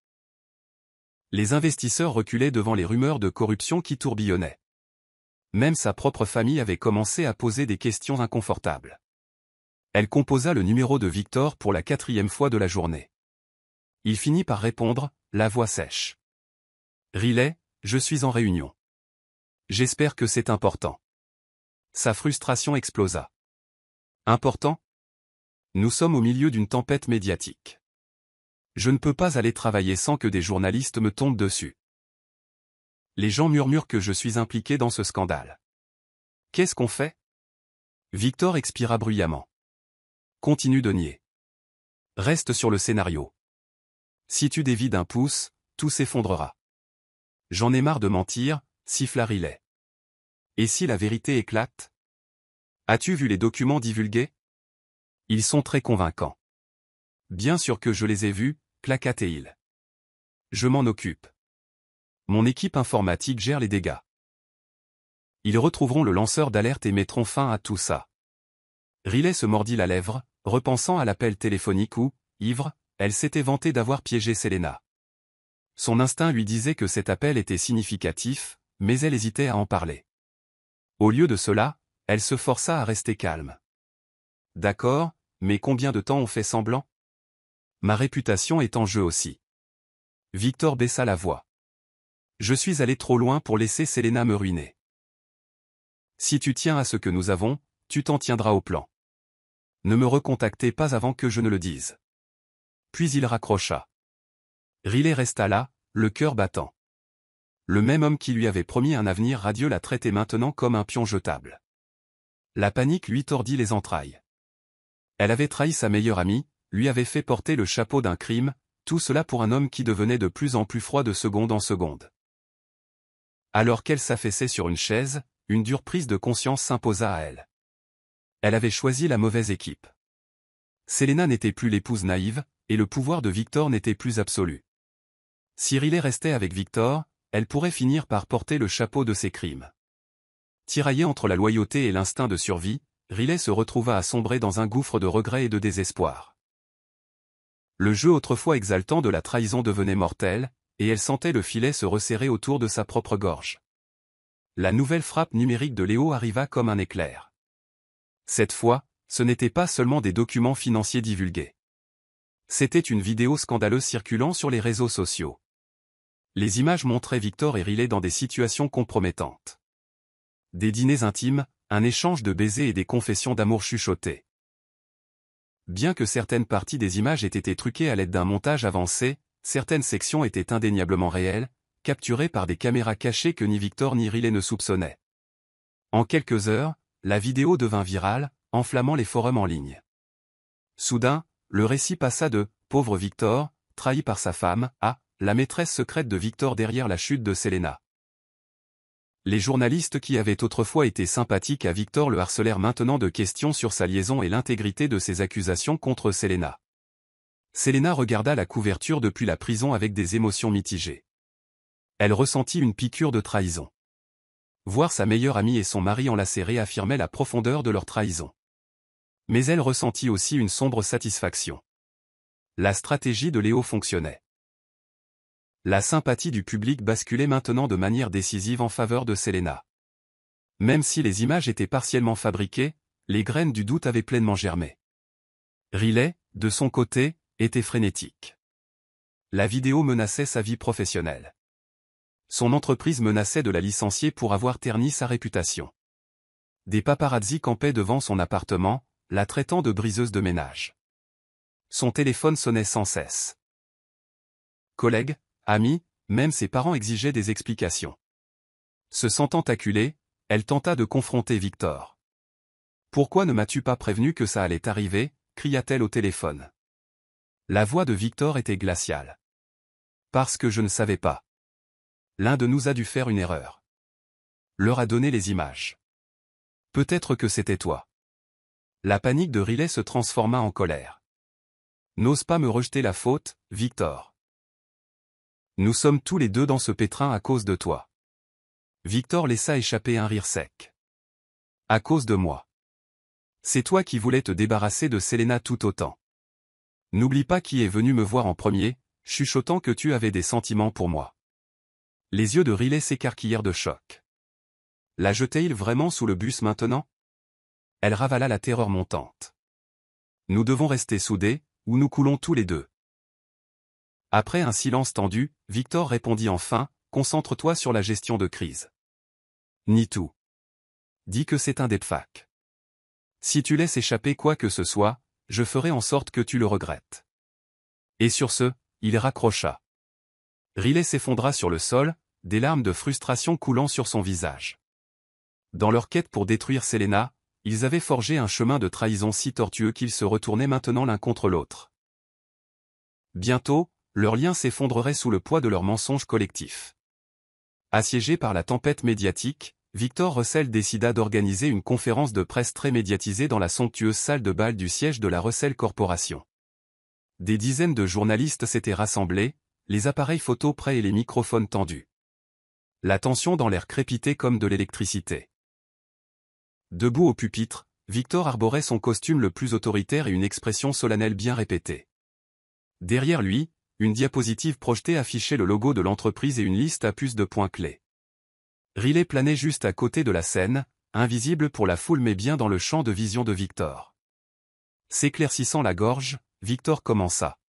Les investisseurs reculaient devant les rumeurs de corruption qui tourbillonnaient. Même sa propre famille avait commencé à poser des questions inconfortables. Elle composa le numéro de Victor pour la 4e fois de la journée. Il finit par répondre, la voix sèche. « Riley, je suis en réunion. J'espère que c'est important. » Sa frustration explosa. « Important ? Nous sommes au milieu d'une tempête médiatique. Je ne peux pas aller travailler sans que des journalistes me tombent dessus. Les gens murmurent que je suis impliqué dans ce scandale. Qu'est-ce qu'on fait ? » Victor expira bruyamment. « Continue de nier. Reste sur le scénario. Si tu dévies d'un pouce, tout s'effondrera. » « J'en ai marre de mentir, » siffla Riley. « Et si la vérité éclate ? As-tu vu les documents divulgués ? Ils sont très convaincants. »« Bien sûr que je les ai vus, » claqua Teil. « Je m'en occupe. Mon équipe informatique gère les dégâts. Ils retrouveront le lanceur d'alerte et mettront fin à tout ça. » Riley se mordit la lèvre, repensant à l'appel téléphonique où, ivre, elle s'était vantée d'avoir piégé Célina. Son instinct lui disait que cet appel était significatif, mais elle hésitait à en parler. Au lieu de cela, elle se força à rester calme. « D'accord, mais combien de temps on fait semblant ? Ma réputation est en jeu aussi. » Victor baissa la voix. « Je suis allé trop loin pour laisser Célina me ruiner. Si tu tiens à ce que nous avons, tu t'en tiendras au plan. Ne me recontactez pas avant que je ne le dise. Puis il raccrocha. Riley resta là, le cœur battant. Le même homme qui lui avait promis un avenir radieux la traitait maintenant comme un pion jetable. La panique lui tordit les entrailles. Elle avait trahi sa meilleure amie, lui avait fait porter le chapeau d'un crime, tout cela pour un homme qui devenait de plus en plus froid de seconde en seconde. Alors qu'elle s'affaissait sur une chaise, une dure prise de conscience s'imposa à elle. Elle avait choisi la mauvaise équipe. Selena n'était plus l'épouse naïve, et le pouvoir de Victor n'était plus absolu. Si Riley restait avec Victor, elle pourrait finir par porter le chapeau de ses crimes. Tiraillée entre la loyauté et l'instinct de survie, Riley se retrouva à sombrer dans un gouffre de regrets et de désespoir. Le jeu autrefois exaltant de la trahison devenait mortel, et elle sentait le filet se resserrer autour de sa propre gorge. La nouvelle frappe numérique de Léo arriva comme un éclair. Cette fois, ce n'était pas seulement des documents financiers divulgués. C'était une vidéo scandaleuse circulant sur les réseaux sociaux. Les images montraient Victor et Riley dans des situations compromettantes. Des dîners intimes, un échange de baisers et des confessions d'amour chuchotées. Bien que certaines parties des images aient été truquées à l'aide d'un montage avancé, certaines sections étaient indéniablement réelles, capturées par des caméras cachées que ni Victor ni Riley ne soupçonnaient. En quelques heures, la vidéo devint virale, enflammant les forums en ligne. Soudain, le récit passa de « pauvre Victor, trahi par sa femme » à « la maîtresse secrète de Victor derrière la chute de Selena ». Les journalistes qui avaient autrefois été sympathiques à Victor le harcelèrent maintenant de questions sur sa liaison et l'intégrité de ses accusations contre Selena. Selena regarda la couverture depuis la prison avec des émotions mitigées. Elle ressentit une piqûre de trahison. Voir sa meilleure amie et son mari enlacés réaffirmait la profondeur de leur trahison. Mais elle ressentit aussi une sombre satisfaction. La stratégie de Léo fonctionnait. La sympathie du public basculait maintenant de manière décisive en faveur de Selena. Même si les images étaient partiellement fabriquées, les graines du doute avaient pleinement germé. Riley, de son côté, était frénétique. La vidéo menaçait sa vie professionnelle. Son entreprise menaçait de la licencier pour avoir terni sa réputation. Des paparazzis campaient devant son appartement, la traitant de briseuse de ménage. Son téléphone sonnait sans cesse. Collègues, amis, même ses parents exigeaient des explications. Se sentant acculée, elle tenta de confronter Victor. « Pourquoi ne m'as-tu pas prévenu que ça allait arriver » cria-t-elle au téléphone. La voix de Victor était glaciale. « Parce que je ne savais pas. L'un de nous a dû faire une erreur. Leur a donné les images. Peut-être que c'était toi. » La panique de Riley se transforma en colère. « N'ose pas me rejeter la faute, Victor. Nous sommes tous les deux dans ce pétrin à cause de toi. » Victor laissa échapper un rire sec. « À cause de moi. C'est toi qui voulais te débarrasser de Selena tout autant. N'oublie pas qui est venu me voir en premier, chuchotant que tu avais des sentiments pour moi. » Les yeux de Riley s'écarquillèrent de choc. La jetait-il vraiment sous le bus maintenant? Elle ravala la terreur montante. Nous devons rester soudés, ou nous coulons tous les deux. Après un silence tendu, Victor répondit enfin, « Concentre-toi sur la gestion de crise. Ni tout. Dis que c'est un deepfake. Si tu laisses échapper quoi que ce soit, je ferai en sorte que tu le regrettes. » Et sur ce, il raccrocha. Riley s'effondra sur le sol, des larmes de frustration coulant sur son visage. Dans leur quête pour détruire Selena, ils avaient forgé un chemin de trahison si tortueux qu'ils se retournaient maintenant l'un contre l'autre. Bientôt, leur lien s'effondrerait sous le poids de leurs mensonges collectifs. Assiégé par la tempête médiatique, Victor Russell décida d'organiser une conférence de presse très médiatisée dans la somptueuse salle de bal du siège de la Russell Corporation. Des dizaines de journalistes s'étaient rassemblés, les appareils photo prêts et les microphones tendus. La tension dans l'air crépitait comme de l'électricité. Debout au pupitre, Victor arborait son costume le plus autoritaire et une expression solennelle bien répétée. Derrière lui, une diapositive projetée affichait le logo de l'entreprise et une liste à puces de points clés. Riley planait juste à côté de la scène, invisible pour la foule mais bien dans le champ de vision de Victor. S'éclaircissant la gorge, Victor commença.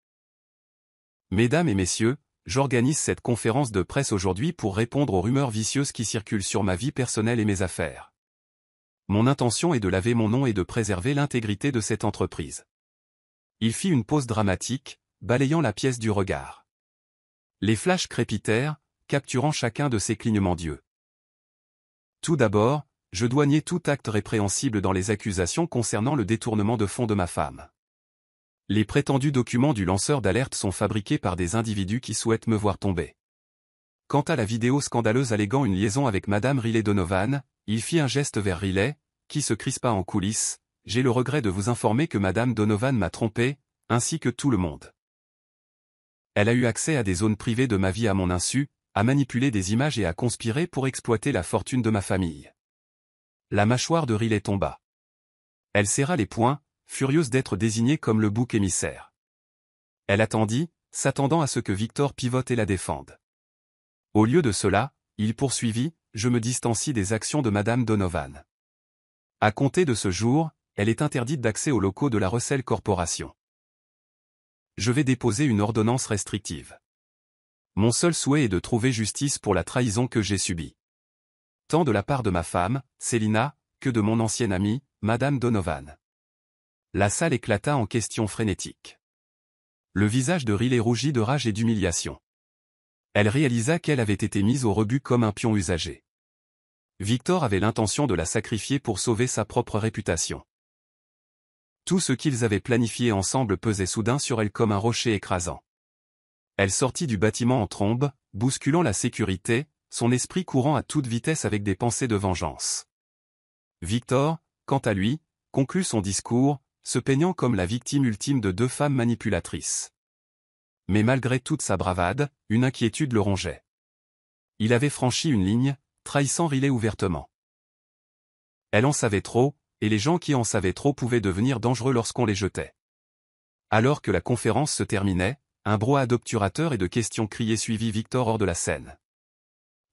« Mesdames et messieurs, j'organise cette conférence de presse aujourd'hui pour répondre aux rumeurs vicieuses qui circulent sur ma vie personnelle et mes affaires. Mon intention est de laver mon nom et de préserver l'intégrité de cette entreprise. Il fit une pause dramatique, balayant la pièce du regard. Les flashs crépitèrent, capturant chacun de ses clignements d'yeux. Tout d'abord, je dois nier tout acte répréhensible dans les accusations concernant le détournement de fonds de ma femme. Les prétendus documents du lanceur d'alerte sont fabriqués par des individus qui souhaitent me voir tomber. Quant à la vidéo scandaleuse alléguant une liaison avec Madame Riley Donovan, il fit un geste vers Riley, qui se crispa en coulisses. J'ai le regret de vous informer que Madame Donovan m'a trompé, ainsi que tout le monde. Elle a eu accès à des zones privées de ma vie à mon insu, à manipuler des images et à conspirer pour exploiter la fortune de ma famille. La mâchoire de Riley tomba. Elle serra les poings, furieuse d'être désignée comme le bouc émissaire. Elle attendit, s'attendant à ce que Victor pivote et la défende. Au lieu de cela, il poursuivit, je me distancie des actions de Madame Donovan. À compter de ce jour, elle est interdite d'accès aux locaux de la Russell Corporation. Je vais déposer une ordonnance restrictive. Mon seul souhait est de trouver justice pour la trahison que j'ai subie. Tant de la part de ma femme, Selina, que de mon ancienne amie, Madame Donovan. La salle éclata en questions frénétiques. Le visage de Riley rougit de rage et d'humiliation. Elle réalisa qu'elle avait été mise au rebut comme un pion usagé. Victor avait l'intention de la sacrifier pour sauver sa propre réputation. Tout ce qu'ils avaient planifié ensemble pesait soudain sur elle comme un rocher écrasant. Elle sortit du bâtiment en trombe, bousculant la sécurité, son esprit courant à toute vitesse avec des pensées de vengeance. Victor, quant à lui, conclut son discours, se peignant comme la victime ultime de 2 femmes manipulatrices. Mais malgré toute sa bravade, une inquiétude le rongeait. Il avait franchi une ligne, trahissant Riley ouvertement. Elle en savait trop, et les gens qui en savaient trop pouvaient devenir dangereux lorsqu'on les jetait. Alors que la conférence se terminait, un brouhaha d'obturateurs et de questions criées suivit Victor hors de la scène.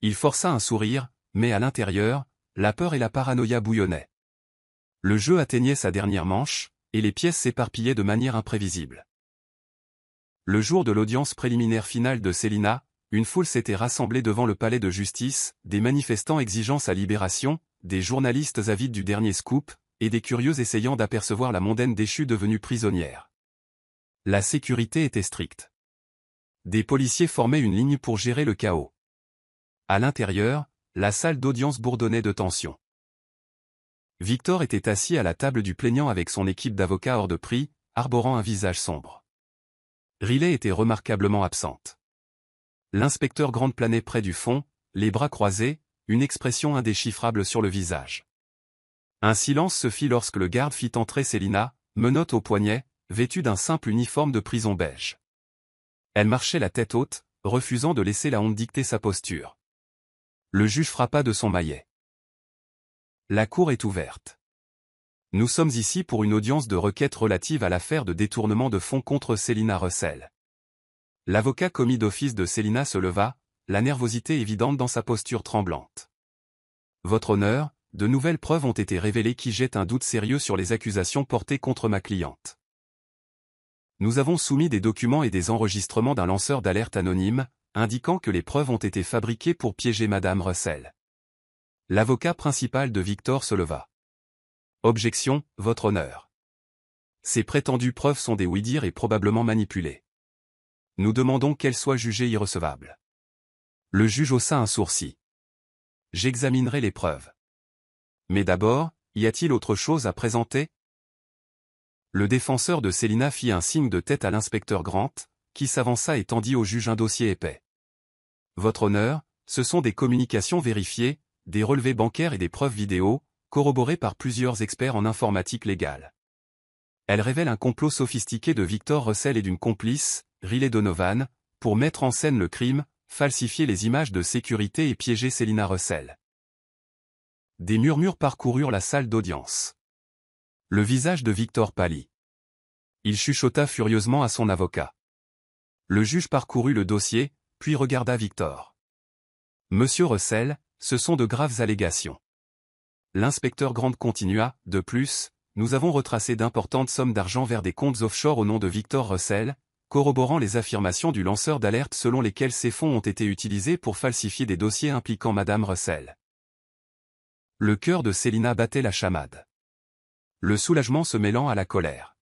Il força un sourire, mais à l'intérieur, la peur et la paranoïa bouillonnaient. Le jeu atteignait sa dernière manche, et les pièces s'éparpillaient de manière imprévisible. Le jour de l'audience préliminaire finale de Selina, une foule s'était rassemblée devant le palais de justice, des manifestants exigeant sa libération, des journalistes avides du dernier scoop, et des curieux essayant d'apercevoir la mondaine déchue devenue prisonnière. La sécurité était stricte. Des policiers formaient une ligne pour gérer le chaos. À l'intérieur, la salle d'audience bourdonnait de tension. Victor était assis à la table du plaignant avec son équipe d'avocats hors de prix, arborant un visage sombre. Riley était remarquablement absente. L'inspecteur Grant planait près du fond, les bras croisés, une expression indéchiffrable sur le visage. Un silence se fit lorsque le garde fit entrer Selina, menottes au poignet, vêtue d'un simple uniforme de prison beige. Elle marchait la tête haute, refusant de laisser la honte dicter sa posture. Le juge frappa de son maillet. La cour est ouverte. Nous sommes ici pour une audience de requête relative à l'affaire de détournement de fonds contre Selina Russell. L'avocat commis d'office de Selina se leva, la nervosité évidente dans sa posture tremblante. Votre honneur, de nouvelles preuves ont été révélées qui jettent un doute sérieux sur les accusations portées contre ma cliente. Nous avons soumis des documents et des enregistrements d'un lanceur d'alerte anonyme, indiquant que les preuves ont été fabriquées pour piéger Madame Russell. L'avocat principal de Victor se leva. Objection, votre honneur. Ces prétendues preuves sont des oui-dire et probablement manipulées. Nous demandons qu'elles soient jugées irrecevables. Le juge haussa un sourcil. J'examinerai les preuves. Mais d'abord, y a-t-il autre chose à présenter? Le défenseur de Selina fit un signe de tête à l'inspecteur Grant, qui s'avança et tendit au juge un dossier épais. Votre honneur, ce sont des communications vérifiées, des relevés bancaires et des preuves vidéo, corroborées par plusieurs experts en informatique légale. Elles révèlent un complot sophistiqué de Victor Russell et d'une complice, Riley Donovan, pour mettre en scène le crime, falsifier les images de sécurité et piéger Selina Russell. Des murmures parcoururent la salle d'audience. Le visage de Victor pâlit. Il chuchota furieusement à son avocat. Le juge parcourut le dossier, puis regarda Victor. Monsieur Russell, ce sont de graves allégations. L'inspecteur Grant continua, de plus, nous avons retracé d'importantes sommes d'argent vers des comptes offshore au nom de Victor Russell, corroborant les affirmations du lanceur d'alerte selon lesquelles ces fonds ont été utilisés pour falsifier des dossiers impliquant Madame Russell. Le cœur de Célina battait la chamade. Le soulagement se mêlant à la colère.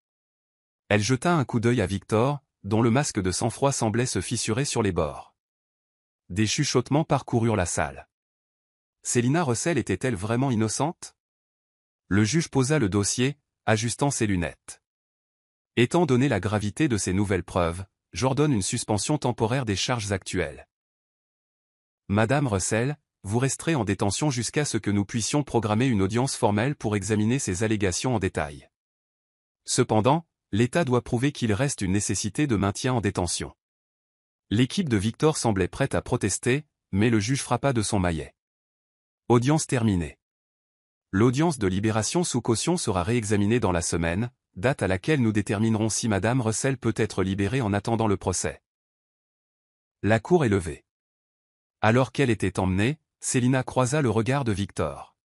Elle jeta un coup d'œil à Victor, dont le masque de sang-froid semblait se fissurer sur les bords. Des chuchotements parcoururent la salle. Célina Russell était-elle vraiment innocente? Le juge posa le dossier, ajustant ses lunettes. Étant donné la gravité de ces nouvelles preuves, j'ordonne une suspension temporaire des charges actuelles. Madame Russell, vous resterez en détention jusqu'à ce que nous puissions programmer une audience formelle pour examiner ces allégations en détail. Cependant, l'État doit prouver qu'il reste une nécessité de maintien en détention. L'équipe de Victor semblait prête à protester, mais le juge frappa de son maillet. Audience terminée. L'audience de libération sous caution sera réexaminée dans la semaine, date à laquelle nous déterminerons si Madame Russell peut être libérée en attendant le procès. La cour est levée. Alors qu'elle était emmenée, Célina croisa le regard de Victor.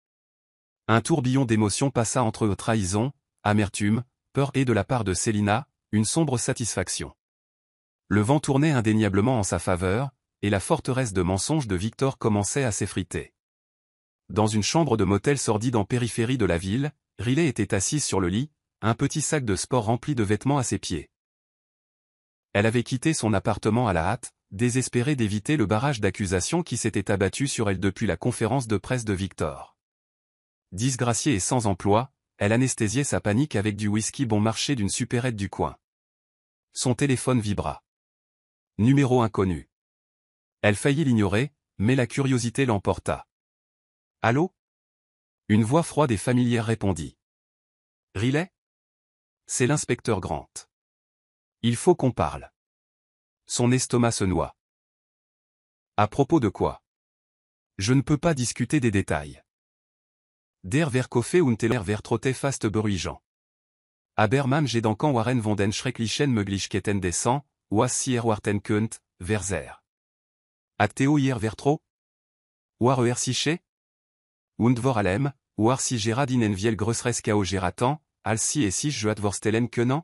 Un tourbillon d'émotions passa entre trahison, amertume, peur et de la part de Célina, une sombre satisfaction. Le vent tournait indéniablement en sa faveur, et la forteresse de mensonges de Victor commençait à s'effriter. Dans une chambre de motel sordide en périphérie de la ville, Riley était assise sur le lit, un petit sac de sport rempli de vêtements à ses pieds. Elle avait quitté son appartement à la hâte, désespérée d'éviter le barrage d'accusations qui s'était abattu sur elle depuis la conférence de presse de Victor. Disgraciée et sans emploi, elle anesthésiait sa panique avec du whisky bon marché d'une supérette du coin. Son téléphone vibra. Numéro inconnu. Elle faillit l'ignorer, mais la curiosité l'emporta. Allô? Une voix froide et familière répondit. Riley? C'est l'inspecteur Grant. Il faut qu'on parle. Son estomac se noie. À propos de quoi? Je ne peux pas discuter des détails. Der Verkaufe und Teller Vertrotte fast beruhigant. Aber mam Gedanken waren von den schrecklichen Möglichkeiten descend, was sie erwarten könnt, Verzer. Hat Theo hier Vertro? War siche? Und vor allem, war si Gerard in en viel größeres Chaos Geratan, als si et si je vorstellen können?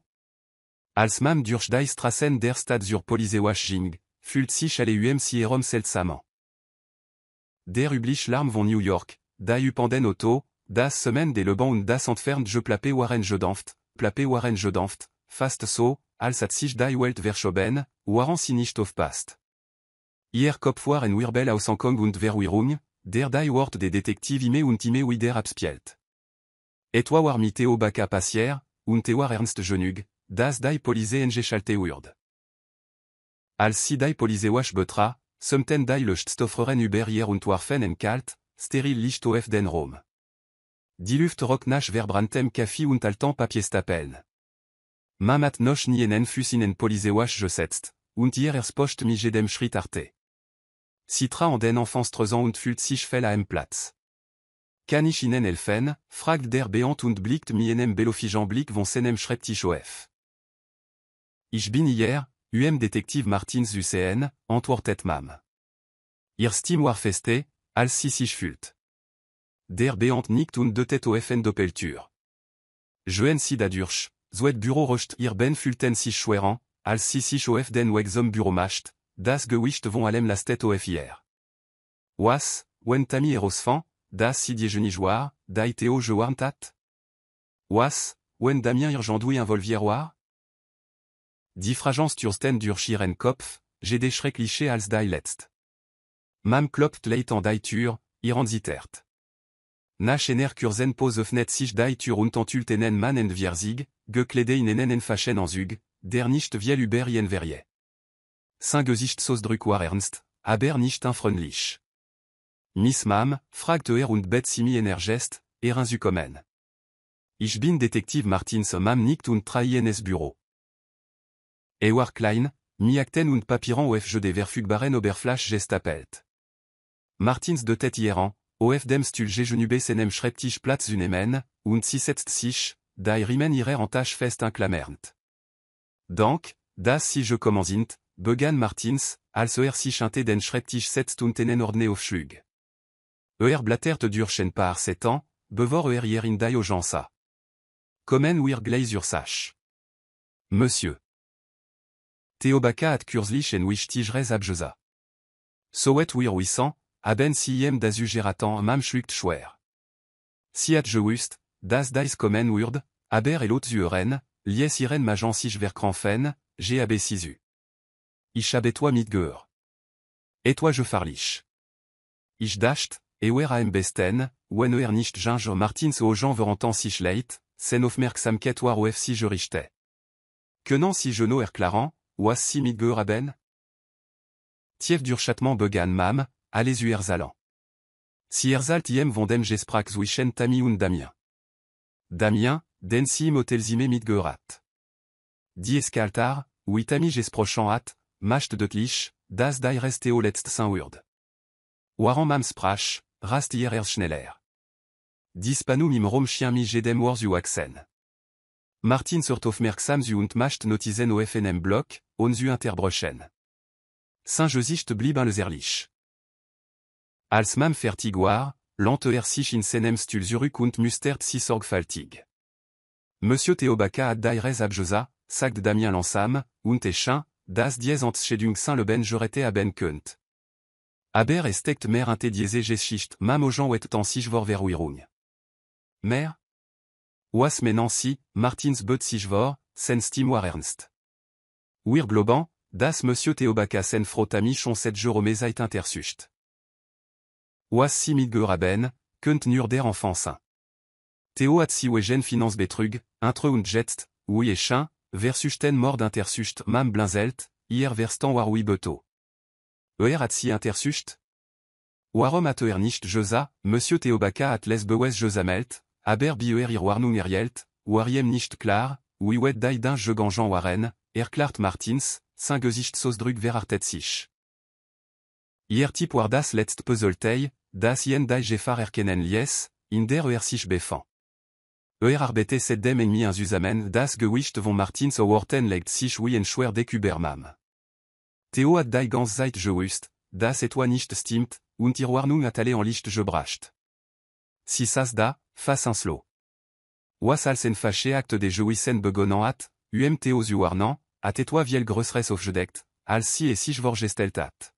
Als mam durch die Straßen der Stadt zur Polizeiwasching, fühlt sich alle si erom seltsamer. Der üblich Larm von New York, da upanden Auto, das Semaine des Leban und das entfernt je plape waren gedampft, fast so, als hat sich die Welt verschoben, waren sie nicht aufpasst. Ihr Kopf waren Wirbel Ausenkong und Verwirrung, der die Wort des Detektiv ime und ime wieder abspielt. Etwa war miteo baka passier, und te war ernst genug, das die Polizei engeschalte wird. Als si die Polizeiwasch betra, somten die Löschstofferen über ihr und warfen en kalt, steril Licht auf den Raum. Die Luft rock nach verbranntem Kaffee und alten Papierstapeln. Mamat noch nie en Fuß in en Polizeiwasch gesetzt, und ihr erspocht mi jedem Schritt arte. Citra an den Enfenstrezan und fühlt sich fel am Platz. Kann ich ihnen helfen, fragt der Beant und blickt mi enem belofigeant Blick von seinem Schreibtisch auf. Ich bin hier, Detektiv Martins UCN, antwortet mam. Ihr Stimme war feste, als si sich fühlt. Der Beant nickt und deutet auf en Doppeltür. Joen si dadurch, zoet Büro rocht ihr ben fühlten sich schweren, als si sich auf den Weg zum Büro macht, das gewischt von allem lastet auf hier. Was, wenn tami erosfan, das si die genijoir, da iteo je warntat? Was, wenn Damien irgendouille un volvieroir? Die Fragens Tursten durch ihren Kopf, j'ai des schreckliche als die letzt. Mam klopft leit an die Tür, ihren zittert. Nach ener kurzen pose öffnet sich die Tür und entültenen man en vierzig, geklede in enen en faschen en zug, der nicht viel über ien verje. Saint Gesicht sos drück war ernst, aber nicht unfreundlich. Miss Mam, fragt und bet simi energest, zu kommen. Ich bin Detektiv Martins Mam nickt und traien es Büro. War klein, mi akten und papiran auf je des verfügbaren Oberflash gestapelt. Martins de tête hieran, auf dem Stuhl genube seinem Schreibtisch Platz zunehmen, und si setzt sich, die Riemen ihrer Entache fest inclamernt. Dank, das si je kommensint, begann Martins, als sich hinter den Schreibtisch setzt und tenen ordne aufschlug. Blattert durch par 7 ans, bevor hier in die Urgenza. Kommen wir gleich zur Sache. Monsieur. Theobaka hat kürzlich en wichtig abgesa. Sowet wir wissen, haben sie das Geratan mam schlugt schwer. Siat Jewust, das Dice Kommen Wurd, Aber et Lotzueren, Lies Iren Magen sich Verkranfen, GAB Sisu. Ich habe toi mitgehör. Et toi je farlich. Ich dacht, ewer am besten, wenn nicht Ginger Martins au Jean verantan sich leit, sen aufmerksamkeit war of si je richte. Que non si je no erklaren, was si mitgehör haben? Tief durchattement began mam, allez uerzalan. Si erzalt iem von dem gesprach zwischen Tami und Damien. Damien, den si im hotelzime mitgehörat. Die eskaltar, oui Tami gesprochant hat, macht deutlich, das die resteo letzt Wurd. Waran mam sprach, rast ihr schneller. Dispanum im rom chien mi jedem wars uaxen. Martin sort aufmerksam und macht notizen au FNM Block, on zu interbrochen. Saint-Josicht blieben le zerlich. Als mam fertig war, lente sich in seinem Stul zurück und mustert si sorgfältig. Monsieur Theobaka hat die Res abjosa, sagt Damien Lansam, und Eschin, das dies Entschädung Saint-Leben jorete haben könnt. Aber es steckt mehr inte diese Geschichte, mam au Jean wet tan sich vor verwirrung. Mer? Was mais Nancy, Martins bet sich vor, sen stim war ernst. Wir globan, das Monsieur Theobaka sen frotami schon set Jeromesait intersucht. Was si mitgehöraben, könnt nur der enfant saint. Theo hat si wegen finance betrug, intre und jetzt, oui Eschin, versuchten mord intersucht mam blinzelt, hier verstan war oui beto. Hat si intersucht? Warum hat nicht josa, Monsieur Theobaka hat les bewes josamelt, aber bioer ir warnung erielt, wariem nicht klar, oui wet dai d'un je gangeant waren, erklart Martins, saint gesicht sosdrug verartet sich. Hier typ war das letzt puzzletei, das jen dai gefar erkennen lies, in der sich befan. Arbete seddem enmi un zusamen das gewischt von Martins worten legt sich wie en schwer dekubermam. Theo hat dai ganz seit gewusst, das etwa nicht stimmt, und ihr warnung hat alle en licht gebracht. Si sas da, face un slow. Was als en fâché acte des jouissen begonnen hat, Theo zu warnan, at etwa viel größres aufgedeckt, als si et sich vorgestelt hat.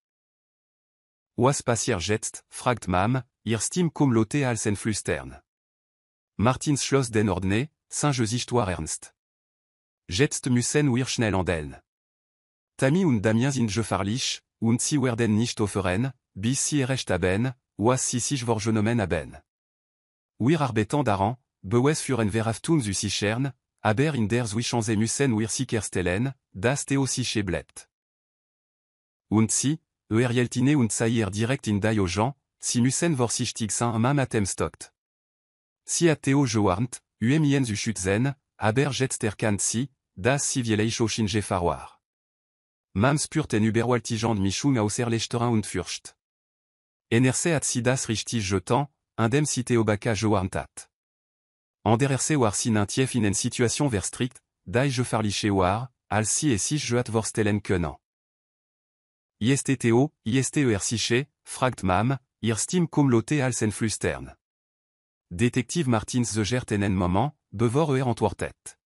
Was passiert jetzt, fragt mam, ihr stim cum lote als en flüstern. Martins schloss den ordne, Saint-Josicht war ernst. Jetzt müssen wir schnell handeln. Tami und Damien sind gefahrlich, und sie werden nicht aufhören, bis sie recht haben, was sie sich vorgenommen haben. Wir arbeiten daran, bewes führen veraftun zu sichern, aber in der Zwischense müssen wir sicherstellen, dass Theo sicher bleibt. Und sie, jeltine und sair direkt in die Jean, sie müssen vorsichtig sein mam atem stockt. Si a Theo gewarnt, ien zu schützen, aber jetzt erkannt sie, dass sie vieleich auch Gefahr war. Mam spürt en überwältigend Mischung aus Erleichterung und Furcht. Enerse hat sie das richtig getan, indem sie Theobaka gewarnt hat. Andererse war sie nantief in en situation verstrikt, die gefahrliche war, als sie es sich hat vorstellen können. Ieste Theo, ieste siche, fragt mam, ihr stim cum lote als en flüstern. Détective Martins zegert en en moment, bevor antwortet.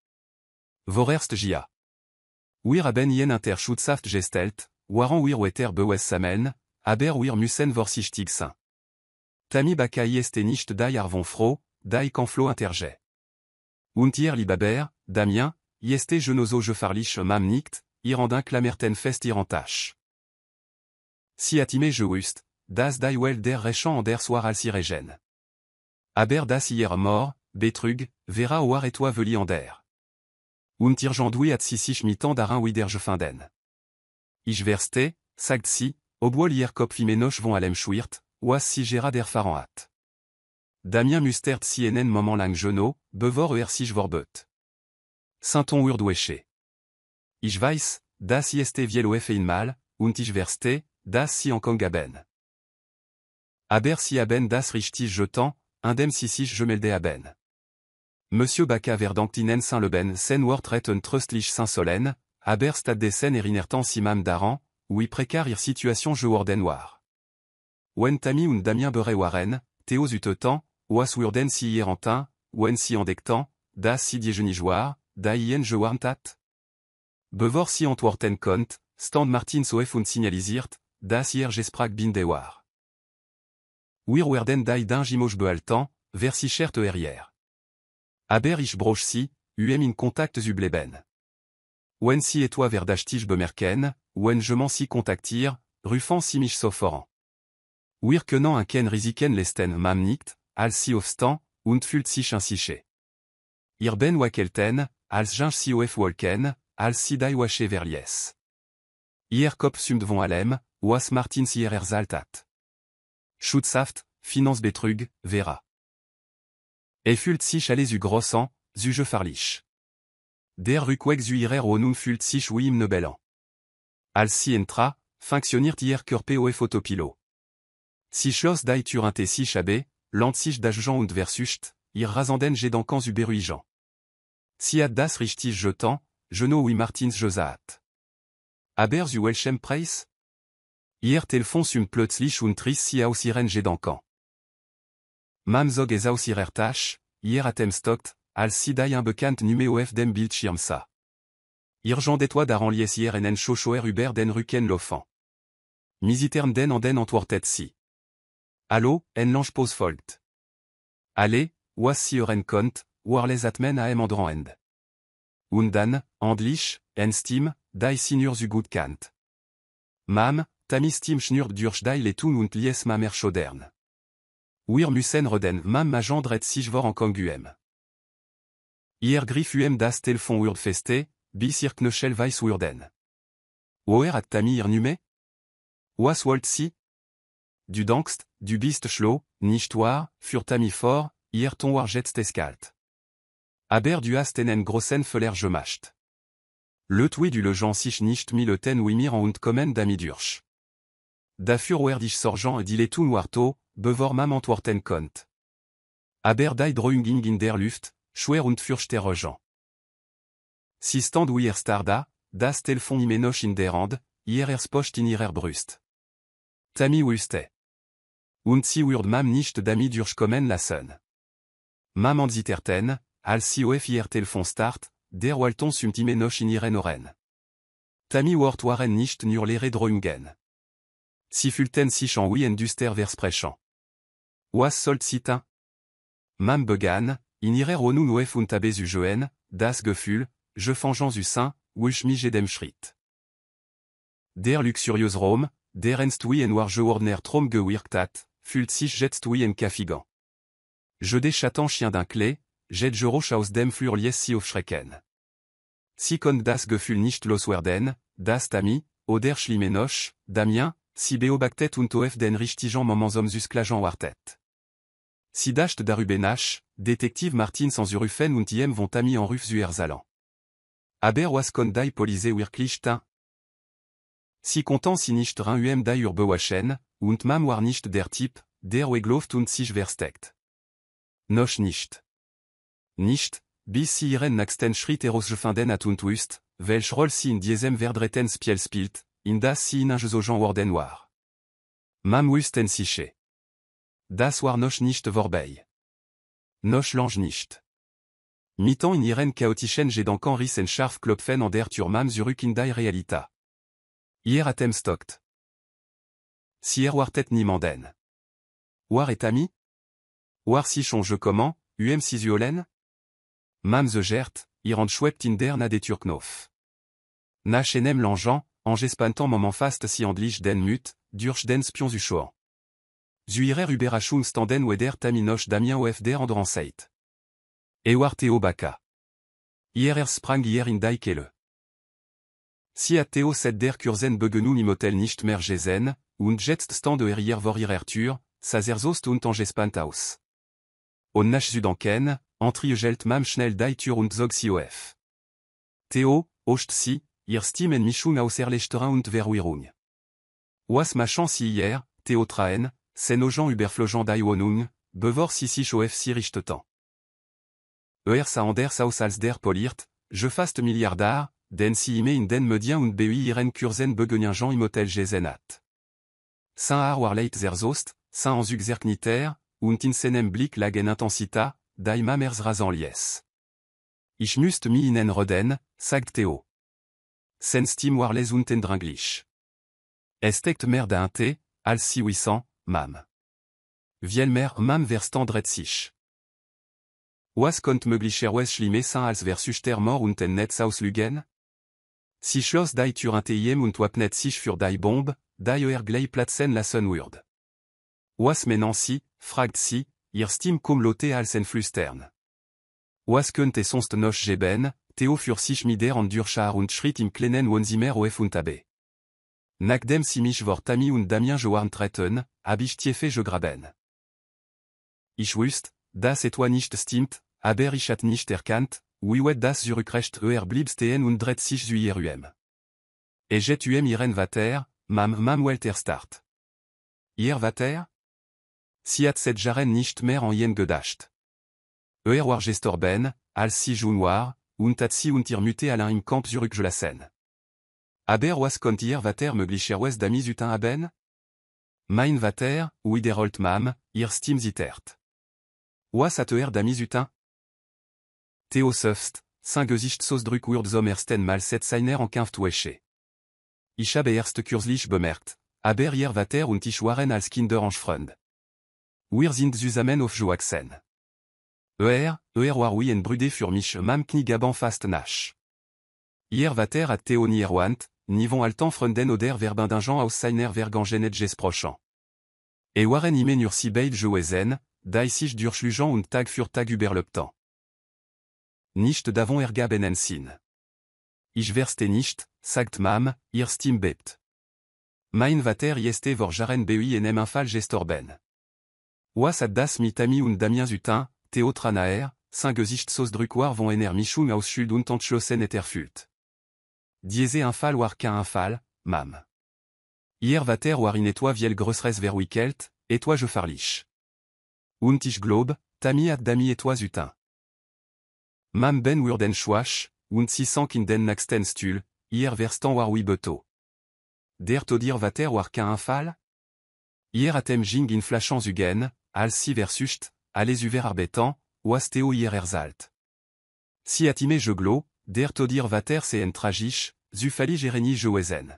Vorerst gia. Wir haben jen interschutzhaft gestelt, waran wir weter bewes samen, aber wir müssen vorsichtig sein. Tami baka ieste nicht die arvon fro, die kanflo interge. Und ihr lieber Damien, ieste genoso gefahrlich mam nicht, irandin klamerten fest irantasch. Si atime gewusst, das die wel der Rechan der soir als iregen. Aber das hier mort, betrug, vera war et toi veli ander. Und irgendui at si sich mitan darin widerge finden. Ich verste, sagt si, obwohl ihr Kopf imenoch von allem schwirt, was si gera der faran hat. Damien mustert si enen moment lang geno, bevor sich vorbet. Sainton urdweche. Ich weiß, das ieste viel oef in mal, und ich verste, das si en gaben. Aber si haben das richtig jetan, indem si sich gemelde haben. Monsieur Baka verdankinen Saint-Leben sen wort retten tröstlich Saint-Solen, aber stad des sen erinertan simam daran, oui précar ir situation je worden war. Wen Tami und Damien bere waren, Theo zutetan, was wurden si hierantin, wen si endektan, das si diejenijoar, da ien je warntat. Bevor si antworten kont, stand Martins oef und signalisiert, das hier gesprach bin de war. Wir werden die d'un jimoch behaltan, versichert herrière. Aber ich broch si, in contact zubleben. Wenn si et toi verdachtig bemerken, wenn je m'en si contactir, ruffan si mich soforan. Wir können un ken risiken lesten mam nicht, als si ofstan, und fühlt sich ainsiché. Ir ben wakelten, als jinge si of wolken, als si dai wache verlies. Hier kop sumt von allem, was Martins hier erzaltat. Schutzhaft, Finanzbetrug, vera. Fühlt sich alles zu grossen, zu gefahrlich. Der Rückweg zu ihrer Wohnung fühlt sich wie im Nebelan. Als sie entra, fonctionniert ihr Körper auf Autopilot. Si schloss die Tür hinter sich ab, lant sich das Jean und versucht, ihr rasenden Gedankens überruhigend. Si hat das richtig jetant, Geno wie Martins Josaat. Aber zu welchem Preis? Ihr Telefon sum plötzlich und triss si aus ihren Gedanken. Mam zog es aus ihrer Tasche, ihr atem stockt, als si die unbekannt Numero auf dem Bildschirm sah. Irgent d'etoi daran lies hier en chochoer Uber den Rücken laufen. Misitern den an den antwortet si. Allo, en lange pose folgt. Allez, was si euren kont, war les atmen a andran end. Und dann, andlich, en stim, die sinur zu gut kant. Mam, tami stim schnurd durch die letun und lies mamer chodern. Wir müssen reden mam ma gendre et sich vor en konguem. Hier griff das Telefon urd feste, bis ihr Knöchel weiss urden. Woher hat tami ihr Nume? Was wollt si? Du dankst, du bist schlau, nicht wahr, für tami fort, ihr ton war jetzt eskalt. Aber du hast einen grossen Fehler gemacht. Le tui du legend sich nicht mileten wie mir und kommen dami durch. Dafür wer dich sorgent et die tun warto, bevor mam antworten kont. Aber die Drohung in der Luft, schwer und fürchterregent. Si stand wie starda, das Telefon imenoch in der Hand, ihr spocht in ihrer Brust. Tami wuste. Und si wird mam nicht dami durchkommen lassen. Mam anziterten, als si of ihr Telefon start, der Walton sumt imenoch in ihren Ohren. Tami wort waren nicht nur leere Drohungen. Si fühlten sich en wie en duster versprechen. Was sollt sitan? Mam begann, in ihrer Wohnung auf und habe zu joen, das Gefühl, je fangeant zu sein, wusch mich jedem Schritt. Der luxuriös Raum, der einst wie en war geordner Traum gewirkt hat, fühlt sich jetzt wie en Kafigan. Je des chatons chien d'un clé, jet je roch aus dem Flur lies si aufschrecken. Si kon das Gefühl nicht loswerden, das Tami, oder schlimenoch, Damien, si beobachtet und of den richtigen moments umsklagen wartet. Si dacht darubenach, Détective Martin sans Urufen und iem vont Tami en ruf zu erzalan. Aber was kon die Polise wirklich tin? Si content si nicht rein die urbewaschen, und mam war nicht der Typ, der wegloft und sich versteckt. Noch nicht. Nicht, bis si ihren nächsten Schritt herausgefunden hat und wüsst, welch Roll si in diesem verdretten Spiel spielt, in das si hineingesogen worden war. Mam wüssten siche. Das war noch nicht vorbei. Noch lang nicht. Mitan in ihren chaotischen Gedanken rissen scharf klopfen an der Tür mam zurück in die Realita. Hier atem stockt. Si wartet niemanden. War et ami? War si change comment, si ziolen? Mam ze gert, irand schwebt in der na de Turknof. Nach enem langeant, en gespantant moment fast si andlich den mut, durch den spion zu schoan. Zu ihrer Überraschung standen weder Taminoch Damien of der anderen Seite. War Theo Baka. Hier sprang hier in die Kelle. Si hat Theo set der Kursen begenun im Hotel nicht mehr gesehen, und jetzt stand hier vor ihrer Tür, sazerzost und angespannt aus. Und nach Südanken, entriegelt mam schnell die Tür und zog si auf. Theo, ocht si, ihr Stimmen mischung aus erleichtern und Verwirrung. Was machan si hier, Theo traen, sen ogen überflogen die Wohnung, bevor si sich auf si richtetan. Sa anders aus als der poliert, je fast milliardar, den si ime in den medien und bui ihren Kursen begenien im Hotel gesenat. Saint war leit zerzost, saint en zerkniter, und in seinem Blick lagen intensita, die mamers rasan lies. Ich müsst mi inen reden, sagt Theo. Sen stim war les und endringlich. Estect mer d'un te, als si wissant, mam. Vielmer mam verstandret sich. Was kommt möglicher Wes schlimme als versus der Mor und den Netz aus Lügen? Si schloss die Tür antiem und wapnet sich für die Bombe, die glei platzen lassen wird. Was menanci, fragt sie, ihr Stimme cum lotte als en flüstern. Was könnte sonst noch geben, Theo für sich mit der Durchschar und Schritt im kleinen Wohnzimmer auf und ab. Nachdem sie mich vor Tammy und Damien gewarnt treten, hab ich tiefe gegraben. Ich wusste, dass etwa nicht stimmt, aber ich hat nicht erkannt, wie wet das zurückrecht blieb stehen und dreht sich zu ihrem. Et ihren Vater, mam welter start. Ihr Vater? Sie hat seit Jahren nicht mehr an jen gedacht. War gestorben, als sie jung war, und hat sie und ihr Mutter allein im Camp zurückgelassen. Aber was kommt ihr Vater möglicherweise damit utan haben? Mein Vater, wiederholt Mam, ihr Stimme zittert. Was hat damit utan? Theo Söfst, sein Gesicht so drück wird zum ersten Mal seit seiner Ankunft wäsche. Ich habe erst kürzlich bemerkt, aber ihr Vater und ich waren als Kinder Freund. Wir sind zusammen aufgewachsen. War wie ein Bruder für mich Mam knigaban fast nach. Ihr Vater hat Theo nie erwähnt, ni von alten Freunden oder Verbindungen aus seiner Vergangenheit gesprochen. Waren immer nur si beid gewesen, die sich durchschlugen und Tag für Tag überlebten. Nicht davon ergaben Sinn. Ich verste nicht, sagt Mam, ihr Stimme bebt. Mein Vater jeste vor Jaren bei einem Fall gestorben. Was hat das mit Tammy und Damien utan, Theo Tranaer, sein Gesicht so drück von einer Mischung aus Schuld und Entschlossenheit erfüllt. Diese Fall war kein Fall, Mam. Ihr Vater war in etwa viel größeres verwickelt, etwa gefahrlich. Und ich glaub, Tammy hat Damien etwa utan. Mam ben wurden schwach, und sie sank in den nächsten Stuhl, ihr Verstand war wie beto. Der Tod ihr Vater war kein Fall? Ihr hatem ging in flashant zugen, als sie versucht, alles überarbeiten, was Theo ihr erzählt. Sie hat immer geglo, der Tod ihr Vater seien tragisch, zufällig nie gewesen.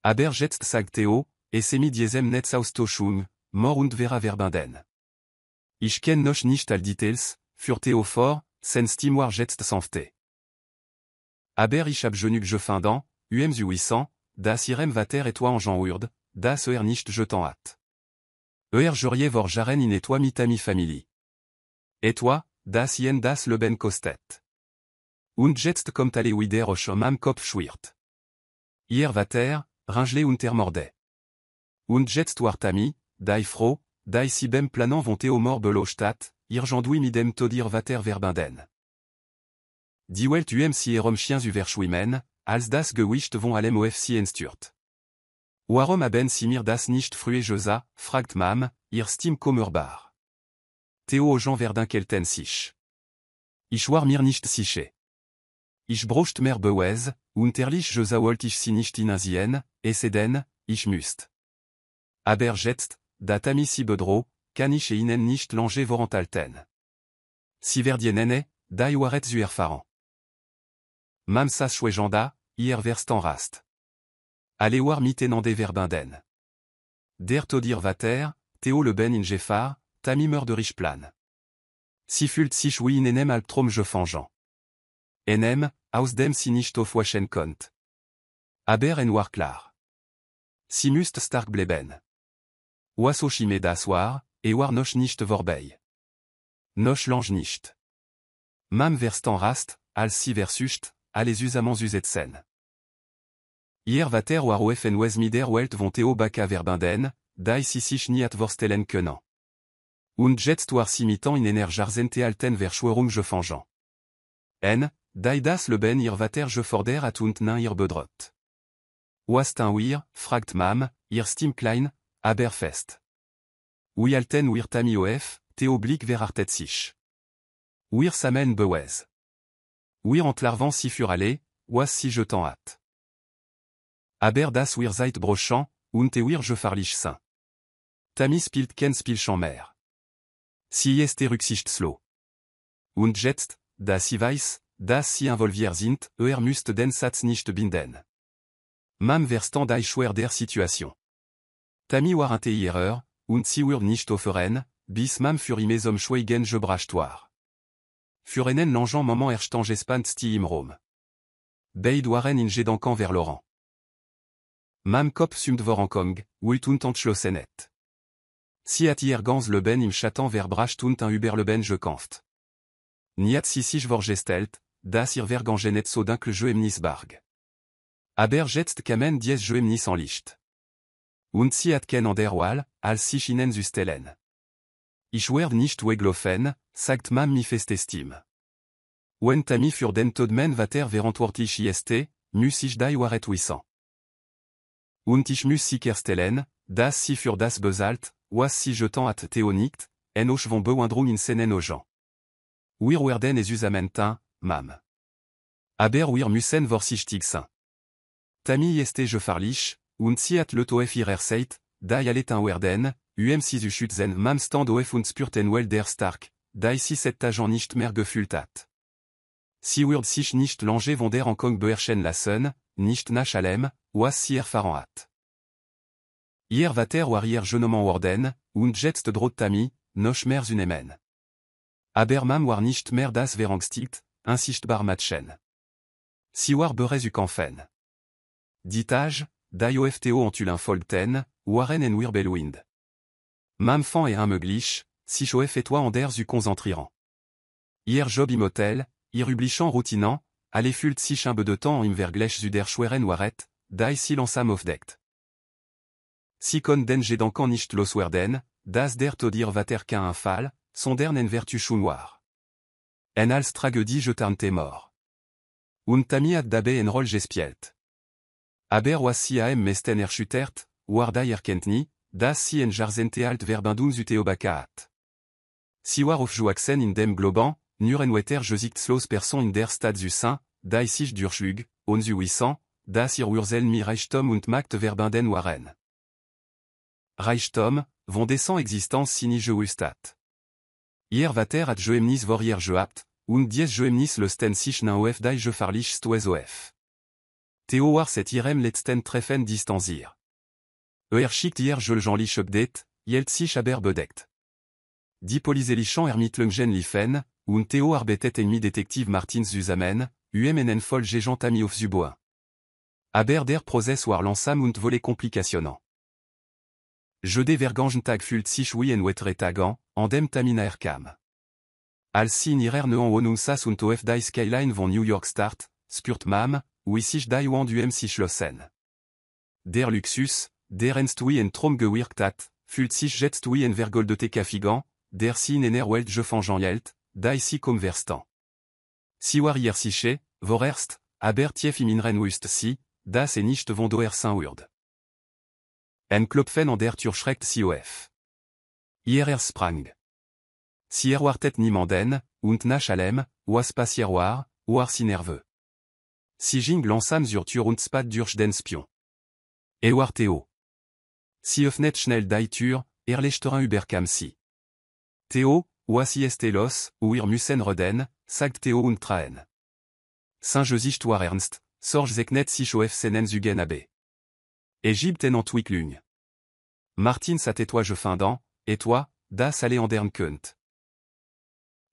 Aber jetzt sagt Theo, es mit diesem Netz Austauschung, mor und vera verbinden. Ich kenn noch nicht all Details, für Theo fort, sen Stimme war jetzt sanfte. Aber ich hab genug gefunden, zu wissen, dass ihrem Vater etwa en Jean Urd, dass nicht jetan hat. Jurier vor Jaren in etwa mit ami Familie. Etwa, dass jen das Leben kostet. Und jetzt kommt alle wieder aus Mam Kopf schwirrt. Ihr Vater, rangelé und morde. Und jetzt war Tammy, die Frau, die si bem planan von Theo mor belostat, ihr jandui midem Tod ihr Vater verbinden. Die Welt si chien überschwimmen, als das Gewicht von allem OFC enstürt. Warum haben sie mir das nicht früher gesagt, fragt Mam, ihr Stimme kummerbar. Theo Jean verdenkelten sich. Ich war mir nicht sicher. Ich brocht mehr bewes, und ehrlich wollte ich sie nicht hineinsehen, es denn, ich müsst. Aber jetzt, da Tammy si bedro, kann ich ihnen nicht lange vorenthalten. Sie werden die waret zu erfahren. Mam sas schwejanda, ihr Verstand rast. Alle war miteinander verbinden. Der Tod ihr Vater, Theo le ben in Gefahr, Tammy mörderisch plan. Sie fühlt sich wie in einem Albtraum gefangen. Aus dem sie nicht aufwachen konnt. Aber war klar. Sie müsst stark bleiben. Was auch immer das war, war noch nicht vorbei. Noch lange nicht. Mam Verstand rast, als sie versucht, alles zusammenzusetzen. Ihr Vater war auf en Wes mit der Welt von Theo Baka verbinden, die sie sich nicht vorstellen können. Und jetzt war sie mitten in einer jarzente alten Verschwörung gefangen. Die das Leben ihr Vater gefordert hat und na ihr bedroht. Was tan wir, fragt Mam, ihr Stimme klein, aber fest. Wie alten wir Tammy auf, Theo Blick verartet sich. Wir samen bewes. Wir entlarven si für alle, was si jetan hat. Aber das wir seid brochant, und wir gefahrlich sein. Tammy spielt kein Spielchen mehr. Sie ist rücksichtslos. Und jetzt, da sie weiß, dass sie involviert sind, müsst den Satz nicht binden. Mam Verstand die Schwer der Situation. Tammy war eine Erreur, und sie wird nicht offeren, bis Mam fürime zum Schweigen gebracht war. Furenen langeant moment Erstangespan sti imrom. Beid waren ingedankan vers Laurent. Mam kop sumt vorankong, wultunt antschlossenet. Si atier gans leben im chatan vers brachtunt un uberleben je kanft. Niat sisich vorgestelt, das ir vergangenet so dinkle je emnisbarg. Aber jetzt kamen dies je emnis en licht. Und si atken an der wal, al sich inen zustelen. Ich werd nicht weglofen, sagt mam mi festestim. When tami fur den todmen vater verantwortlich ist, mus ich dai waret wissant. Und ich mus si kerstelen, das si fur das bezalt, was si jetant at theonikt, en och von bewandrum in senen ojan. Wir werden es usamentin, mam. Aber wir müssen vorsichtig sein. Tami este je farlich, und si at le toef irer seit, dai aletin werden, si schützen mam stand oef und spürten wel der stark, dai si cet agent nicht mehr gefühlt hat. Si wird sich nicht lange von der Ankong beherrschen lassen, nicht nach allem, was si erfahren hat. Hier vater war hier jenement worden, und jetzt droht Tami, noch mehr zunehmen. Aber mam war nicht mehr das verangstigt, insichtbar matchen. Si war beres u kanfen. Ditage, dai ofto antulin folten, waren en wirbelwind. Mam fan et un meuglich, si choef et toi en der zu concentriran. Hier job imotel, ir ublichan routinant, alle fult sich un peu de temps im verglech zu der schweren waret, dai silansam aufdeckt. Si kon den gedankan nicht los werden, das der todir vater qu'un fall, son en vertu chounoir. En als tragödie jetante mort. Und tami ad dabe en rol gespielt. Aber was si am mesten erschüttert, wardai erkentni, das si en jarzente alt verbindum zuteobakaat. Si war of joaxen in dem globan, nuren weter jesikt slos person in der stad zu sein, dai sich durchschlug, on zu 800, das ir urzel mi Reichtum und Magd verbinden waren. Reichtum, von descend existence sini je ustat. Hier vater at joemnis vor hier joapt, und dies joemnis le sten sich na of dai je farlich stoes of. Theo war set irem letzten treffen distanzier. Schickt hier je jeanlich update, yelt sich aber bedeckt. Die polizelichen ermittlungen liefen, und Theo arbetet ennemi détective Martins zusammen, menen voll gegent ami auf Zuboin. Aber der Prozess war langsam und volle komplikationnant. Je de vergangentag fült sich wie en wetretagan, an dem tamina erkam. Als si in irer nean wonunsas und of die skyline von New York start, spürt mam, wie sich die wand sich losen. Der Luxus, der enst wie en trom gewirkt hat, fült sich jetzt wie en vergoldete kafigan, der si in ener welt je fangeant jelt, dai si kom verstan. Si war hier siche, vorerst, aber tief im inren wust si, das nicht von doer sein wird. En klopfen an der Tür schreckt si of. Hier sprang. Si wartet niemanden, und nach allem, was passier war si nerveux. Si jing langsam zur Tür und spat durch den Spion. War Theo. Si öffnet schnell die Tür, lechteren überkam si. Theo, was ist los, wir müssen reden, sagt Theo und traen. Saint-Josich war ernst, sorg zeknet sich auf senen zugen abe. Egypte en Entwicklung. Martin sat toi je findant, et toi, das alle andern könnt.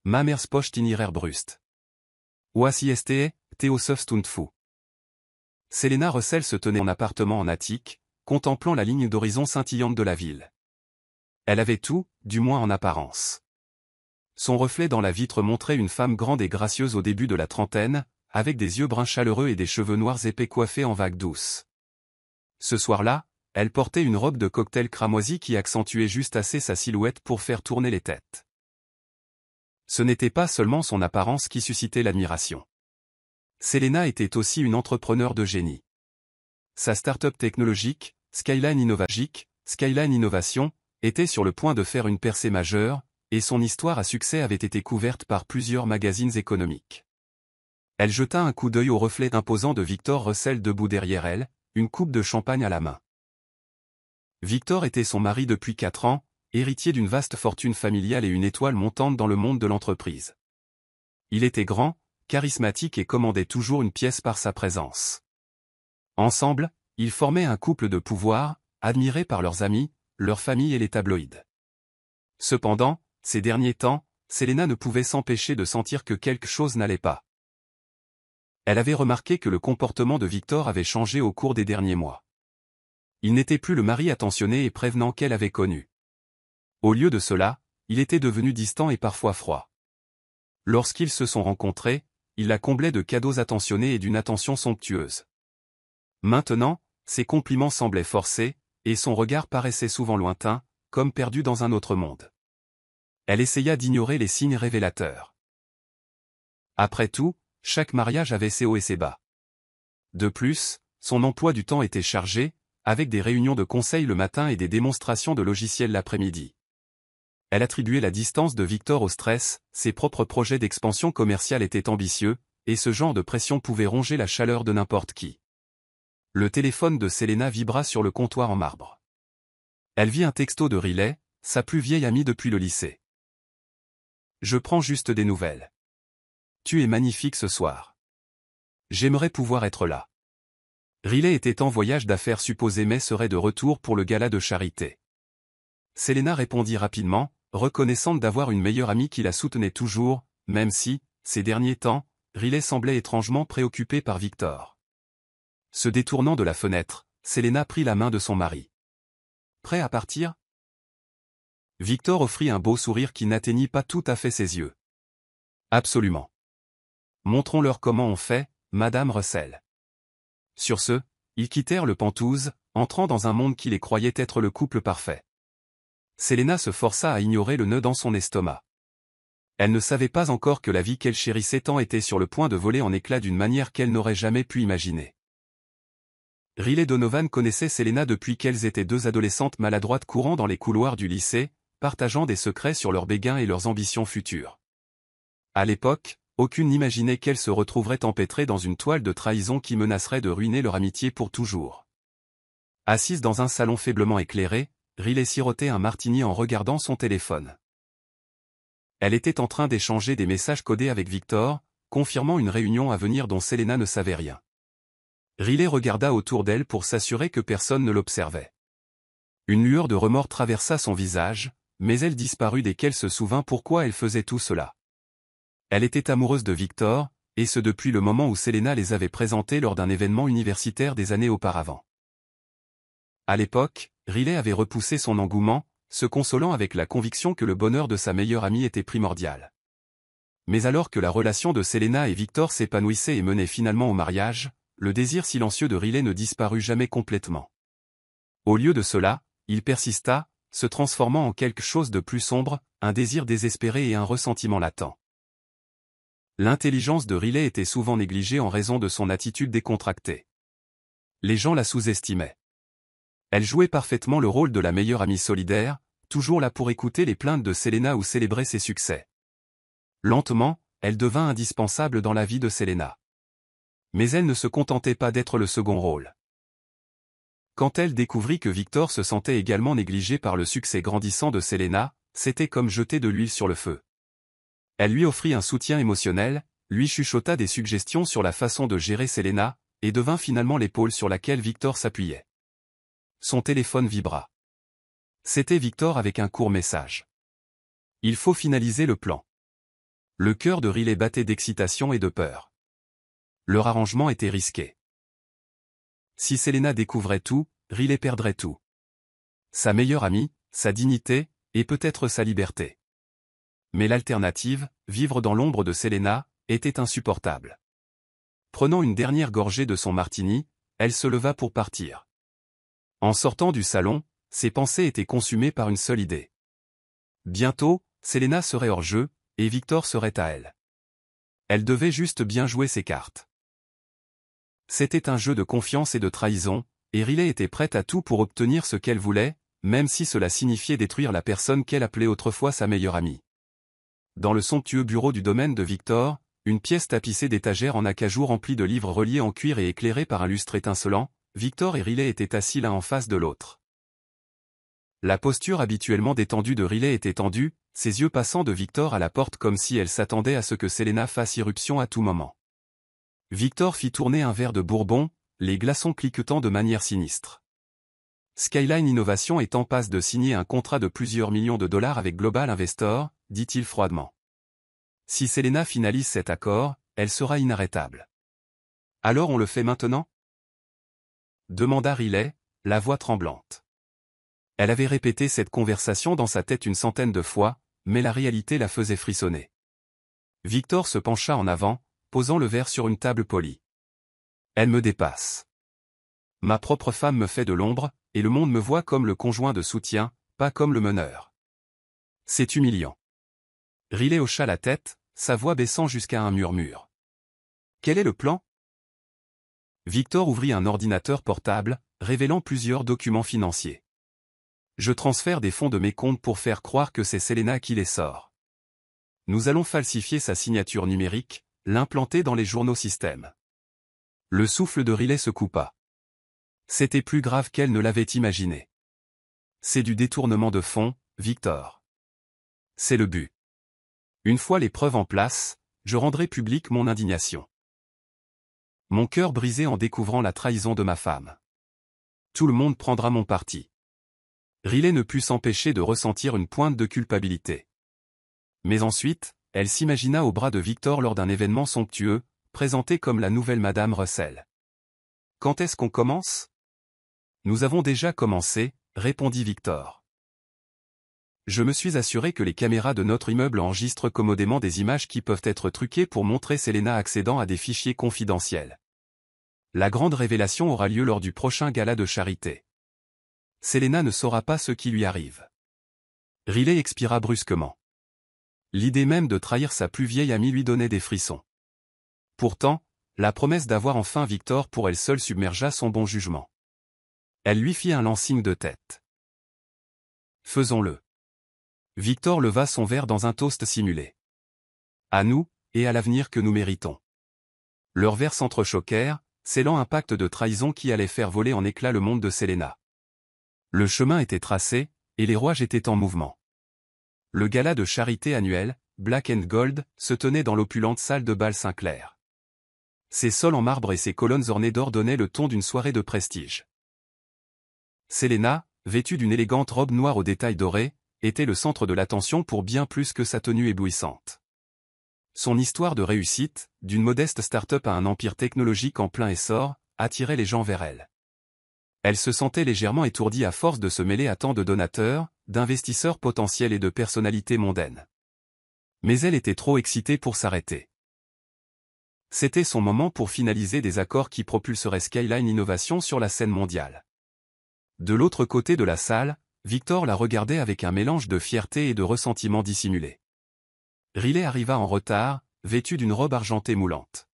Ma mère spocht in ihrer Brust. Was ist Theo söfst und fou. Selena Russell se tenait en appartement en attique, contemplant la ligne d'horizon scintillante de la ville. Elle avait tout, du moins en apparence. Son reflet dans la vitre montrait une femme grande et gracieuse au début de la trentaine, avec des yeux bruns chaleureux et des cheveux noirs épais coiffés en vagues douces. Ce soir-là, elle portait une robe de cocktail cramoisi qui accentuait juste assez sa silhouette pour faire tourner les têtes. Ce n'était pas seulement son apparence qui suscitait l'admiration. Selena était aussi une entrepreneure de génie. Sa start-up technologique, Skyline Innovation, était sur le point de faire une percée majeure, et son histoire à succès avait été couverte par plusieurs magazines économiques. Elle jeta un coup d'œil au reflet imposant de Victor Russell debout derrière elle, une coupe de champagne à la main. Victor était son mari depuis 4 ans, héritier d'une vaste fortune familiale et une étoile montante dans le monde de l'entreprise. Il était grand, charismatique et commandait toujours une pièce par sa présence. Ensemble, ils formaient un couple de pouvoir, admiré par leurs amis, leur famille et les tabloïds. Cependant, ces derniers temps, Selena ne pouvait s'empêcher de sentir que quelque chose n'allait pas. Elle avait remarqué que le comportement de Victor avait changé au cours des derniers mois. Il n'était plus le mari attentionné et prévenant qu'elle avait connu. Au lieu de cela, il était devenu distant et parfois froid. Lorsqu'ils se sont rencontrés, il la comblait de cadeaux attentionnés et d'une attention somptueuse. Maintenant, ses compliments semblaient forcés, et son regard paraissait souvent lointain, comme perdu dans un autre monde. Elle essaya d'ignorer les signes révélateurs. Après tout, chaque mariage avait ses hauts et ses bas. De plus, son emploi du temps était chargé, avec des réunions de conseil le matin et des démonstrations de logiciels l'après-midi. Elle attribuait la distance de Victor au stress, ses propres projets d'expansion commerciale étaient ambitieux, et ce genre de pression pouvait ronger la chaleur de n'importe qui. Le téléphone de Selena vibra sur le comptoir en marbre. Elle vit un texto de Riley, sa plus vieille amie depuis le lycée. « Je prends juste des nouvelles. Tu es magnifique ce soir. J'aimerais pouvoir être là. » Riley était en voyage d'affaires supposé mais serait de retour pour le gala de charité. Selena répondit rapidement, reconnaissante d'avoir une meilleure amie qui la soutenait toujours, même si, ces derniers temps, Riley semblait étrangement préoccupée par Victor. Se détournant de la fenêtre, Selena prit la main de son mari. « Prêt à partir ?» Victor offrit un beau sourire qui n'atteignit pas tout à fait ses yeux. « Absolument. Montrons-leur comment on fait, Madame Russell. » Sur ce, ils quittèrent le Penthouse, entrant dans un monde qui les croyait être le couple parfait. Selena se força à ignorer le nœud dans son estomac. Elle ne savait pas encore que la vie qu'elle chérissait tant était sur le point de voler en éclats d'une manière qu'elle n'aurait jamais pu imaginer. Riley Donovan connaissait Selena depuis qu'elles étaient deux adolescentes maladroites courant dans les couloirs du lycée, partageant des secrets sur leurs béguins et leurs ambitions futures. À l'époque, aucune n'imaginait qu'elles se retrouveraient empêtrées dans une toile de trahison qui menacerait de ruiner leur amitié pour toujours. Assise dans un salon faiblement éclairé, Riley sirotait un martini en regardant son téléphone. Elle était en train d'échanger des messages codés avec Victor, confirmant une réunion à venir dont Selena ne savait rien. Riley regarda autour d'elle pour s'assurer que personne ne l'observait. Une lueur de remords traversa son visage, mais elle disparut dès qu'elle se souvint pourquoi elle faisait tout cela. Elle était amoureuse de Victor, et ce depuis le moment où Selena les avait présentés lors d'un événement universitaire des années auparavant. À l'époque, Riley avait repoussé son engouement, se consolant avec la conviction que le bonheur de sa meilleure amie était primordial. Mais alors que la relation de Selena et Victor s'épanouissait et menait finalement au mariage, le désir silencieux de Riley ne disparut jamais complètement. Au lieu de cela, il persista, se transformant en quelque chose de plus sombre, un désir désespéré et un ressentiment latent. L'intelligence de Riley était souvent négligée en raison de son attitude décontractée. Les gens la sous-estimaient. Elle jouait parfaitement le rôle de la meilleure amie solidaire, toujours là pour écouter les plaintes de Selena ou célébrer ses succès. Lentement, elle devint indispensable dans la vie de Selena. Mais elle ne se contentait pas d'être le second rôle. Quand elle découvrit que Victor se sentait également négligé par le succès grandissant de Selena, c'était comme jeter de l'huile sur le feu. Elle lui offrit un soutien émotionnel, lui chuchota des suggestions sur la façon de gérer Selena, et devint finalement l'épaule sur laquelle Victor s'appuyait. Son téléphone vibra. C'était Victor avec un court message. Il faut finaliser le plan. Le cœur de Riley battait d'excitation et de peur. Leur arrangement était risqué. Si Selena découvrait tout, Riley perdrait tout. Sa meilleure amie, sa dignité, et peut-être sa liberté. Mais l'alternative, vivre dans l'ombre de Selena, était insupportable. Prenant une dernière gorgée de son martini, elle se leva pour partir. En sortant du salon, ses pensées étaient consumées par une seule idée. Bientôt, Selena serait hors jeu, et Victor serait à elle. Elle devait juste bien jouer ses cartes. C'était un jeu de confiance et de trahison, et Riley était prête à tout pour obtenir ce qu'elle voulait, même si cela signifiait détruire la personne qu'elle appelait autrefois sa meilleure amie. Dans le somptueux bureau du domaine de Victor, une pièce tapissée d'étagères en acajou remplie de livres reliés en cuir et éclairés par un lustre étincelant, Victor et Riley étaient assis l'un en face de l'autre. La posture habituellement détendue de Riley était tendue, ses yeux passant de Victor à la porte comme si elle s'attendait à ce que Selena fasse irruption à tout moment. Victor fit tourner un verre de bourbon, les glaçons cliquetant de manière sinistre. Skyline Innovation est en passe de signer un contrat de plusieurs millions de dollars avec Global Investor, dit-il froidement. Si Selena finalise cet accord, elle sera inarrêtable. Alors on le fait maintenant? Demanda Riley, la voix tremblante. Elle avait répété cette conversation dans sa tête une centaine de fois, mais la réalité la faisait frissonner. Victor se pencha en avant, posant le verre sur une table polie. Elle me dépasse. Ma propre femme me fait de l'ombre, et le monde me voit comme le conjoint de soutien, pas comme le meneur. C'est humiliant. Riley hocha la tête, sa voix baissant jusqu'à un murmure. Quel est le plan? Victor ouvrit un ordinateur portable, révélant plusieurs documents financiers. Je transfère des fonds de mes comptes pour faire croire que c'est Selena qui les sort. Nous allons falsifier sa signature numérique, l'implanter dans les journaux systèmes. Le souffle de Riley se coupa. C'était plus grave qu'elle ne l'avait imaginé. C'est du détournement de fonds, Victor. C'est le but. Une fois les preuves en place, je rendrai publique mon indignation. Mon cœur brisé en découvrant la trahison de ma femme. Tout le monde prendra mon parti. Riley ne put s'empêcher de ressentir une pointe de culpabilité. Mais ensuite, elle s'imagina au bras de Victor lors d'un événement somptueux, présenté comme la nouvelle Madame Russell. Quand est-ce qu'on commence? Nous avons déjà commencé, répondit Victor. Je me suis assuré que les caméras de notre immeuble enregistrent commodément des images qui peuvent être truquées pour montrer Selena accédant à des fichiers confidentiels. La grande révélation aura lieu lors du prochain gala de charité. Selena ne saura pas ce qui lui arrive. Riley expira brusquement. L'idée même de trahir sa plus vieille amie lui donnait des frissons. Pourtant, la promesse d'avoir enfin Victor pour elle seule submergea son bon jugement. Elle lui fit un lent signe de tête. Faisons-le. Victor leva son verre dans un toast simulé. À nous, et à l'avenir que nous méritons. Leurs verres s'entrechoquèrent, scellant un pacte de trahison qui allait faire voler en éclats le monde de Selena. Le chemin était tracé, et les rouages étaient en mouvement. Le gala de charité annuel, Black and Gold, se tenait dans l'opulente salle de bal Saint-Clair. Ses sols en marbre et ses colonnes ornées d'or donnaient le ton d'une soirée de prestige. Selena, vêtue d'une élégante robe noire aux détails dorés, était le centre de l'attention pour bien plus que sa tenue éblouissante. Son histoire de réussite, d'une modeste start-up à un empire technologique en plein essor, attirait les gens vers elle. Elle se sentait légèrement étourdie à force de se mêler à tant de donateurs, d'investisseurs potentiels et de personnalités mondaines. Mais elle était trop excitée pour s'arrêter. C'était son moment pour finaliser des accords qui propulseraient Skyline Innovation sur la scène mondiale. De l'autre côté de la salle, Victor la regardait avec un mélange de fierté et de ressentiment dissimulé. Riley arriva en retard, vêtue d'une robe argentée moulante.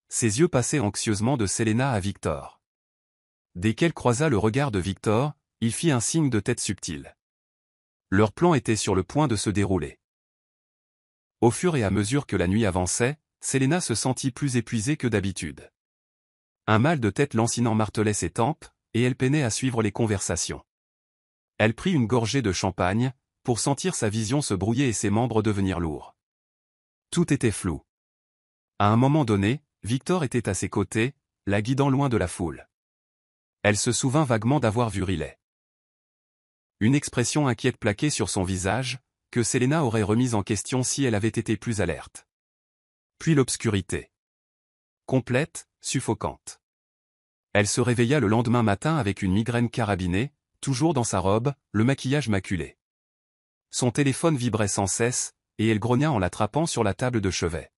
Ses yeux passaient anxieusement de Selena à Victor. Dès qu'elle croisa le regard de Victor, il fit un signe de tête subtil. Leur plan était sur le point de se dérouler. Au fur et à mesure que la nuit avançait, Selena se sentit plus épuisée que d'habitude. Un mal de tête lancinant martelait ses tempes, et elle peinait à suivre les conversations. Elle prit une gorgée de champagne, pour sentir sa vision se brouiller et ses membres devenir lourds. Tout était flou. À un moment donné, Victor était à ses côtés, la guidant loin de la foule. Elle se souvint vaguement d'avoir vu Riley. Une expression inquiète plaquée sur son visage, que Selena aurait remise en question si elle avait été plus alerte. Puis l'obscurité. Complète, suffocante. Elle se réveilla le lendemain matin avec une migraine carabinée, toujours dans sa robe, le maquillage maculé. Son téléphone vibrait sans cesse, et elle grogna en l'attrapant sur la table de chevet.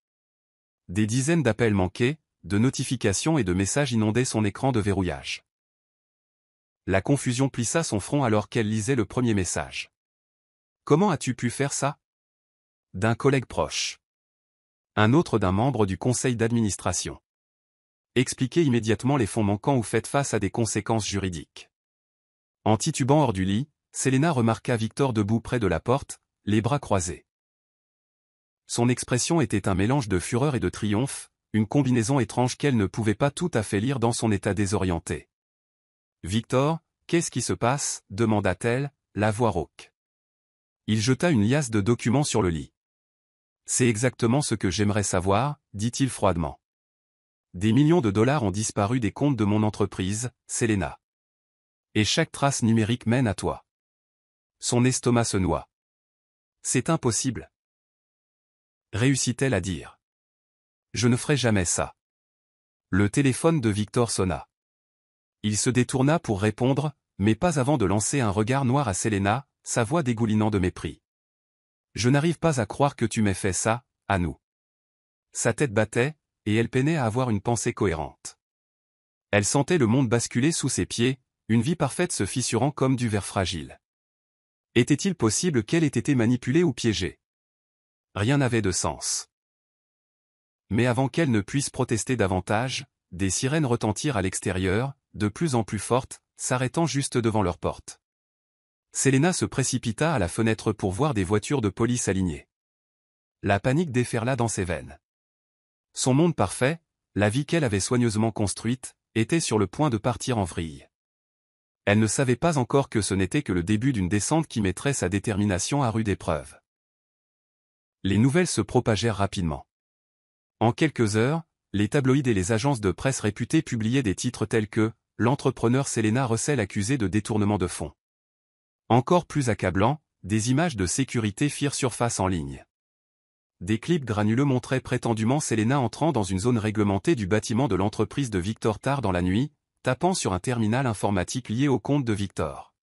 Des dizaines d'appels manqués, de notifications et de messages inondaient son écran de verrouillage. La confusion plissa son front alors qu'elle lisait le premier message. « Comment as-tu pu faire ça ?» D'un collègue proche. Un autre d'un membre du conseil d'administration. Expliquez immédiatement les fonds manquants ou faites face à des conséquences juridiques. En titubant hors du lit, Selena remarqua Victor debout près de la porte, les bras croisés. Son expression était un mélange de fureur et de triomphe, une combinaison étrange qu'elle ne pouvait pas tout à fait lire dans son état désorienté. « Victor, qu'est-ce qui se passe ?» demanda-t-elle, la voix rauque. Il jeta une liasse de documents sur le lit. « C'est exactement ce que j'aimerais savoir, » dit-il froidement. « Des millions de dollars ont disparu des comptes de mon entreprise, Selena. Et chaque trace numérique mène à toi. » Son estomac se noua. « C'est impossible. » réussit-elle à dire. Je ne ferai jamais ça. Le téléphone de Victor sonna. Il se détourna pour répondre, mais pas avant de lancer un regard noir à Selena, sa voix dégoulinant de mépris. Je n'arrive pas à croire que tu m'aies fait ça, à nous. Sa tête battait, et elle peinait à avoir une pensée cohérente. Elle sentait le monde basculer sous ses pieds, une vie parfaite se fissurant comme du verre fragile. Était-il possible qu'elle ait été manipulée ou piégée? Rien n'avait de sens. Mais avant qu'elle ne puisse protester davantage, des sirènes retentirent à l'extérieur, de plus en plus fortes, s'arrêtant juste devant leur porte. Selena se précipita à la fenêtre pour voir des voitures de police alignées. La panique déferla dans ses veines. Son monde parfait, la vie qu'elle avait soigneusement construite, était sur le point de partir en vrille. Elle ne savait pas encore que ce n'était que le début d'une descente qui mettrait sa détermination à rude épreuve. Les nouvelles se propagèrent rapidement. En quelques heures, les tabloïds et les agences de presse réputées publiaient des titres tels que « L'entrepreneur Selena Russell accusée de détournement de fonds ». Encore plus accablant, des images de sécurité firent surface en ligne. Des clips granuleux montraient prétendument Selena entrant dans une zone réglementée du bâtiment de l'entreprise de Victor tard dans la nuit, tapant sur un terminal informatique lié au compte de Victor.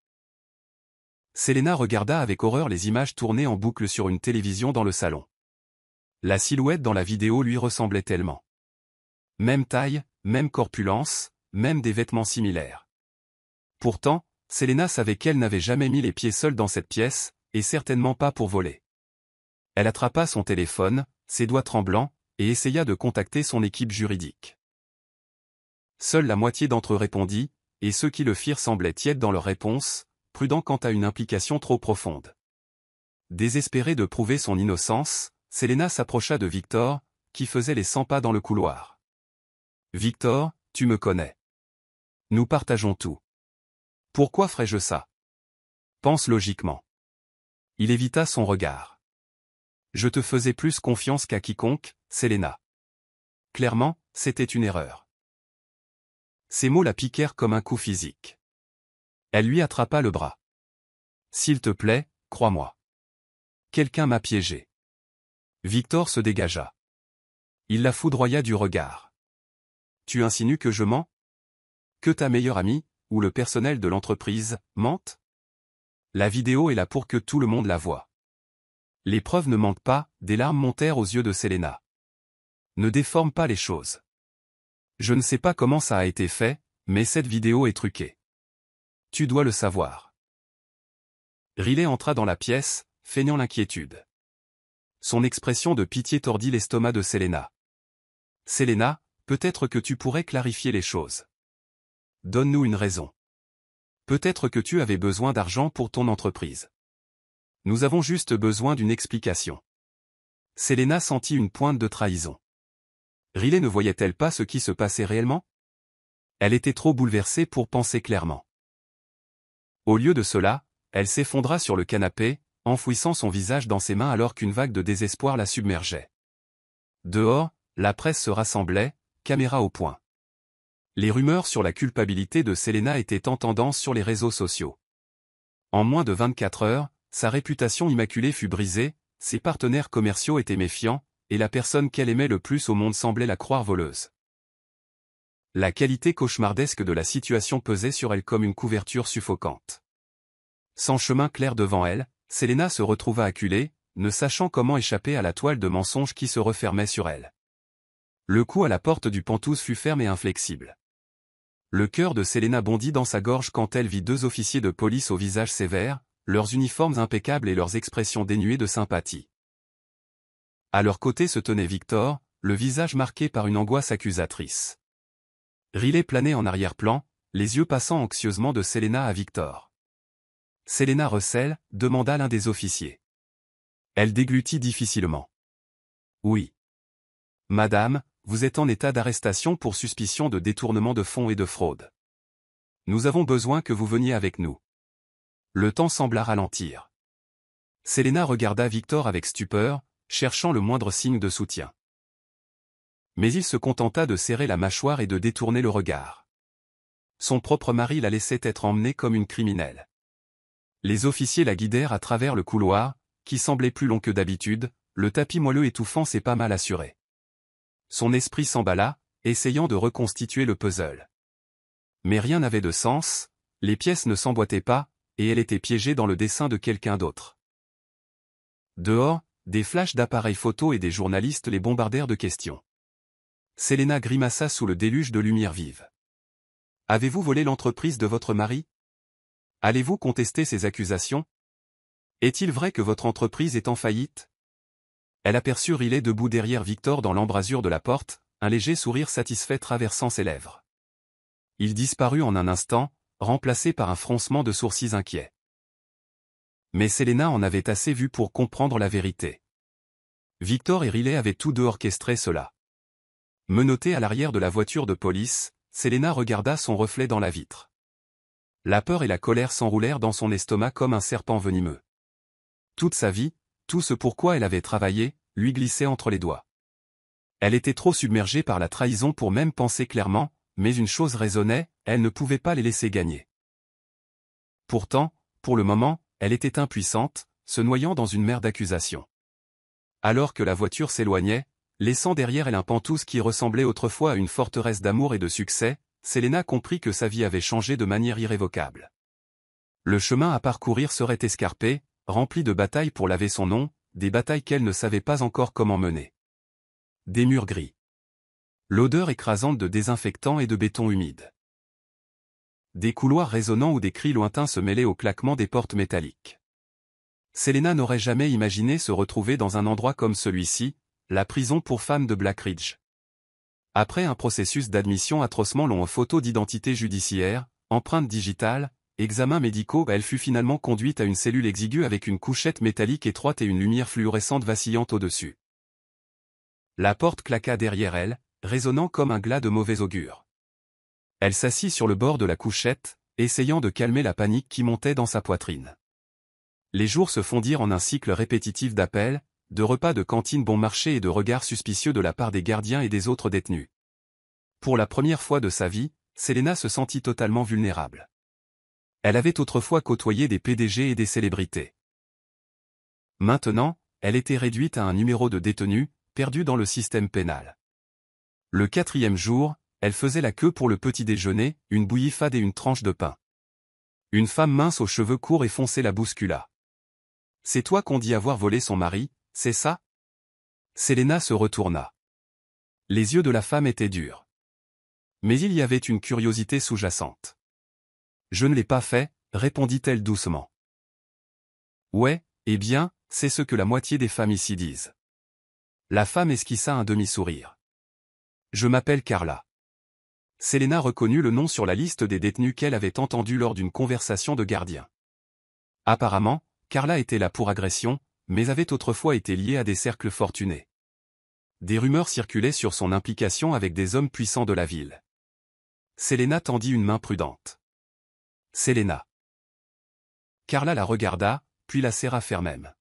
Selena regarda avec horreur les images tournées en boucle sur une télévision dans le salon. La silhouette dans la vidéo lui ressemblait tellement. Même taille, même corpulence, même des vêtements similaires. Pourtant, Selena savait qu'elle n'avait jamais mis les pieds seule dans cette pièce, et certainement pas pour voler. Elle attrapa son téléphone, ses doigts tremblants, et essaya de contacter son équipe juridique. Seule la moitié d'entre eux répondit, et ceux qui le firent semblaient tièdes dans leur réponse, prudents quant à une implication trop profonde. Désespérée de prouver son innocence, Selena s'approcha de Victor, qui faisait les 100 pas dans le couloir. « Victor, tu me connais. Nous partageons tout. Pourquoi ferais-je ça? Pense logiquement. » Il évita son regard. « Je te faisais plus confiance qu'à quiconque, Selena. » Clairement, c'était une erreur. Ces mots la piquèrent comme un coup physique. Elle lui attrapa le bras. « S'il te plaît, crois-moi. Quelqu'un m'a piégé. » Victor se dégagea. Il la foudroya du regard. « Tu insinues que je mens? Que ta meilleure amie, ou le personnel de l'entreprise, mentent? La vidéo est là pour que tout le monde la voie. » Les preuves ne manquent pas, des larmes montèrent aux yeux de Selena. « Ne déforme pas les choses. Je ne sais pas comment ça a été fait, mais cette vidéo est truquée. Tu dois le savoir. » Riley entra dans la pièce, feignant l'inquiétude. Son expression de pitié tordit l'estomac de Selena. « Selena, peut-être que tu pourrais clarifier les choses. Donne-nous une raison. Peut-être que tu avais besoin d'argent pour ton entreprise. Nous avons juste besoin d'une explication. » Selena sentit une pointe de trahison. Riley ne voyait-elle pas ce qui se passait réellement? Elle était trop bouleversée pour penser clairement. Au lieu de cela, elle s'effondra sur le canapé, enfouissant son visage dans ses mains alors qu'une vague de désespoir la submergeait. Dehors, la presse se rassemblait, caméra au point. Les rumeurs sur la culpabilité de Selena étaient en tendance sur les réseaux sociaux. En moins de 24 heures, sa réputation immaculée fut brisée, ses partenaires commerciaux étaient méfiants, et la personne qu'elle aimait le plus au monde semblait la croire voleuse. La qualité cauchemardesque de la situation pesait sur elle comme une couverture suffocante. Sans chemin clair devant elle, Selena se retrouva acculée, ne sachant comment échapper à la toile de mensonges qui se refermait sur elle. Le coup à la porte du Penthouse fut ferme et inflexible. Le cœur de Selena bondit dans sa gorge quand elle vit deux officiers de police au visage sévère, leurs uniformes impeccables et leurs expressions dénuées de sympathie. À leur côté se tenait Victor, le visage marqué par une angoisse accusatrice. Riley planait en arrière-plan, les yeux passant anxieusement de Selena à Victor. « Selena Russell » demanda l'un des officiers. Elle déglutit difficilement. « Oui. Madame, vous êtes en état d'arrestation pour suspicion de détournement de fonds et de fraude. Nous avons besoin que vous veniez avec nous. » Le temps sembla ralentir. Selena regarda Victor avec stupeur, cherchant le moindre signe de soutien. Mais il se contenta de serrer la mâchoire et de détourner le regard. Son propre mari la laissait être emmenée comme une criminelle. Les officiers la guidèrent à travers le couloir, qui semblait plus long que d'habitude, le tapis moelleux étouffant s'est pas mal assuré. Son esprit s'emballa, essayant de reconstituer le puzzle. Mais rien n'avait de sens, les pièces ne s'emboîtaient pas, et elle était piégée dans le dessin de quelqu'un d'autre. Dehors, des flashs d'appareils photo et des journalistes les bombardèrent de questions. Selena grimaça sous le déluge de lumière vive. « Avez-vous volé l'entreprise de votre mari? Allez-vous contester ces accusations? Est-il vrai que votre entreprise est en faillite ?» Elle aperçut Riley debout derrière Victor dans l'embrasure de la porte, un léger sourire satisfait traversant ses lèvres. Il disparut en un instant, remplacé par un froncement de sourcils inquiet. Mais Selena en avait assez vu pour comprendre la vérité. Victor et Riley avaient tous deux orchestré cela. Menottée à l'arrière de la voiture de police, Selena regarda son reflet dans la vitre. La peur et la colère s'enroulèrent dans son estomac comme un serpent venimeux. Toute sa vie, tout ce pourquoi elle avait travaillé, lui glissait entre les doigts. Elle était trop submergée par la trahison pour même penser clairement, mais une chose résonnait, elle ne pouvait pas les laisser gagner. Pourtant, pour le moment, elle était impuissante, se noyant dans une mer d'accusations. Alors que la voiture s'éloignait, laissant derrière elle un Penthouse qui ressemblait autrefois à une forteresse d'amour et de succès, Selena comprit que sa vie avait changé de manière irrévocable. Le chemin à parcourir serait escarpé, rempli de batailles pour laver son nom, des batailles qu'elle ne savait pas encore comment mener. Des murs gris. L'odeur écrasante de désinfectant et de béton humide. Des couloirs résonnants où des cris lointains se mêlaient au claquement des portes métalliques. Selena n'aurait jamais imaginé se retrouver dans un endroit comme celui-ci, la prison pour femmes de Black Ridge. Après un processus d'admission atrocement long aux photos d'identité judiciaire, empreintes digitales, examens médicaux, elle fut finalement conduite à une cellule exiguë avec une couchette métallique étroite et une lumière fluorescente vacillante au-dessus. La porte claqua derrière elle, résonnant comme un glas de mauvais augure. Elle s'assit sur le bord de la couchette, essayant de calmer la panique qui montait dans sa poitrine. Les jours se fondirent en un cycle répétitif d'appels, de repas de cantine bon marché et de regards suspicieux de la part des gardiens et des autres détenus. Pour la première fois de sa vie, Selena se sentit totalement vulnérable. Elle avait autrefois côtoyé des PDG et des célébrités. Maintenant, elle était réduite à un numéro de détenu, perdu dans le système pénal. Le 4e jour, elle faisait la queue pour le petit déjeuner, une bouillie fade et une tranche de pain. Une femme mince aux cheveux courts et foncés la bouscula. « C'est toi qu'on dit avoir volé son mari, c'est ça ?» Selena se retourna. Les yeux de la femme étaient durs. Mais il y avait une curiosité sous-jacente. « Je ne l'ai pas fait, » répondit-elle doucement. « Ouais, eh bien, c'est ce que la moitié des femmes ici disent. » La femme esquissa un demi-sourire. « Je m'appelle Carla. » Selena reconnut le nom sur la liste des détenus qu'elle avait entendu lors d'une conversation de gardien. Apparemment, Carla était là pour agression, mais avait autrefois été liée à des cercles fortunés. Des rumeurs circulaient sur son implication avec des hommes puissants de la ville. Selena tendit une main prudente. « Selena. » Carla la regarda, puis la serra fermement.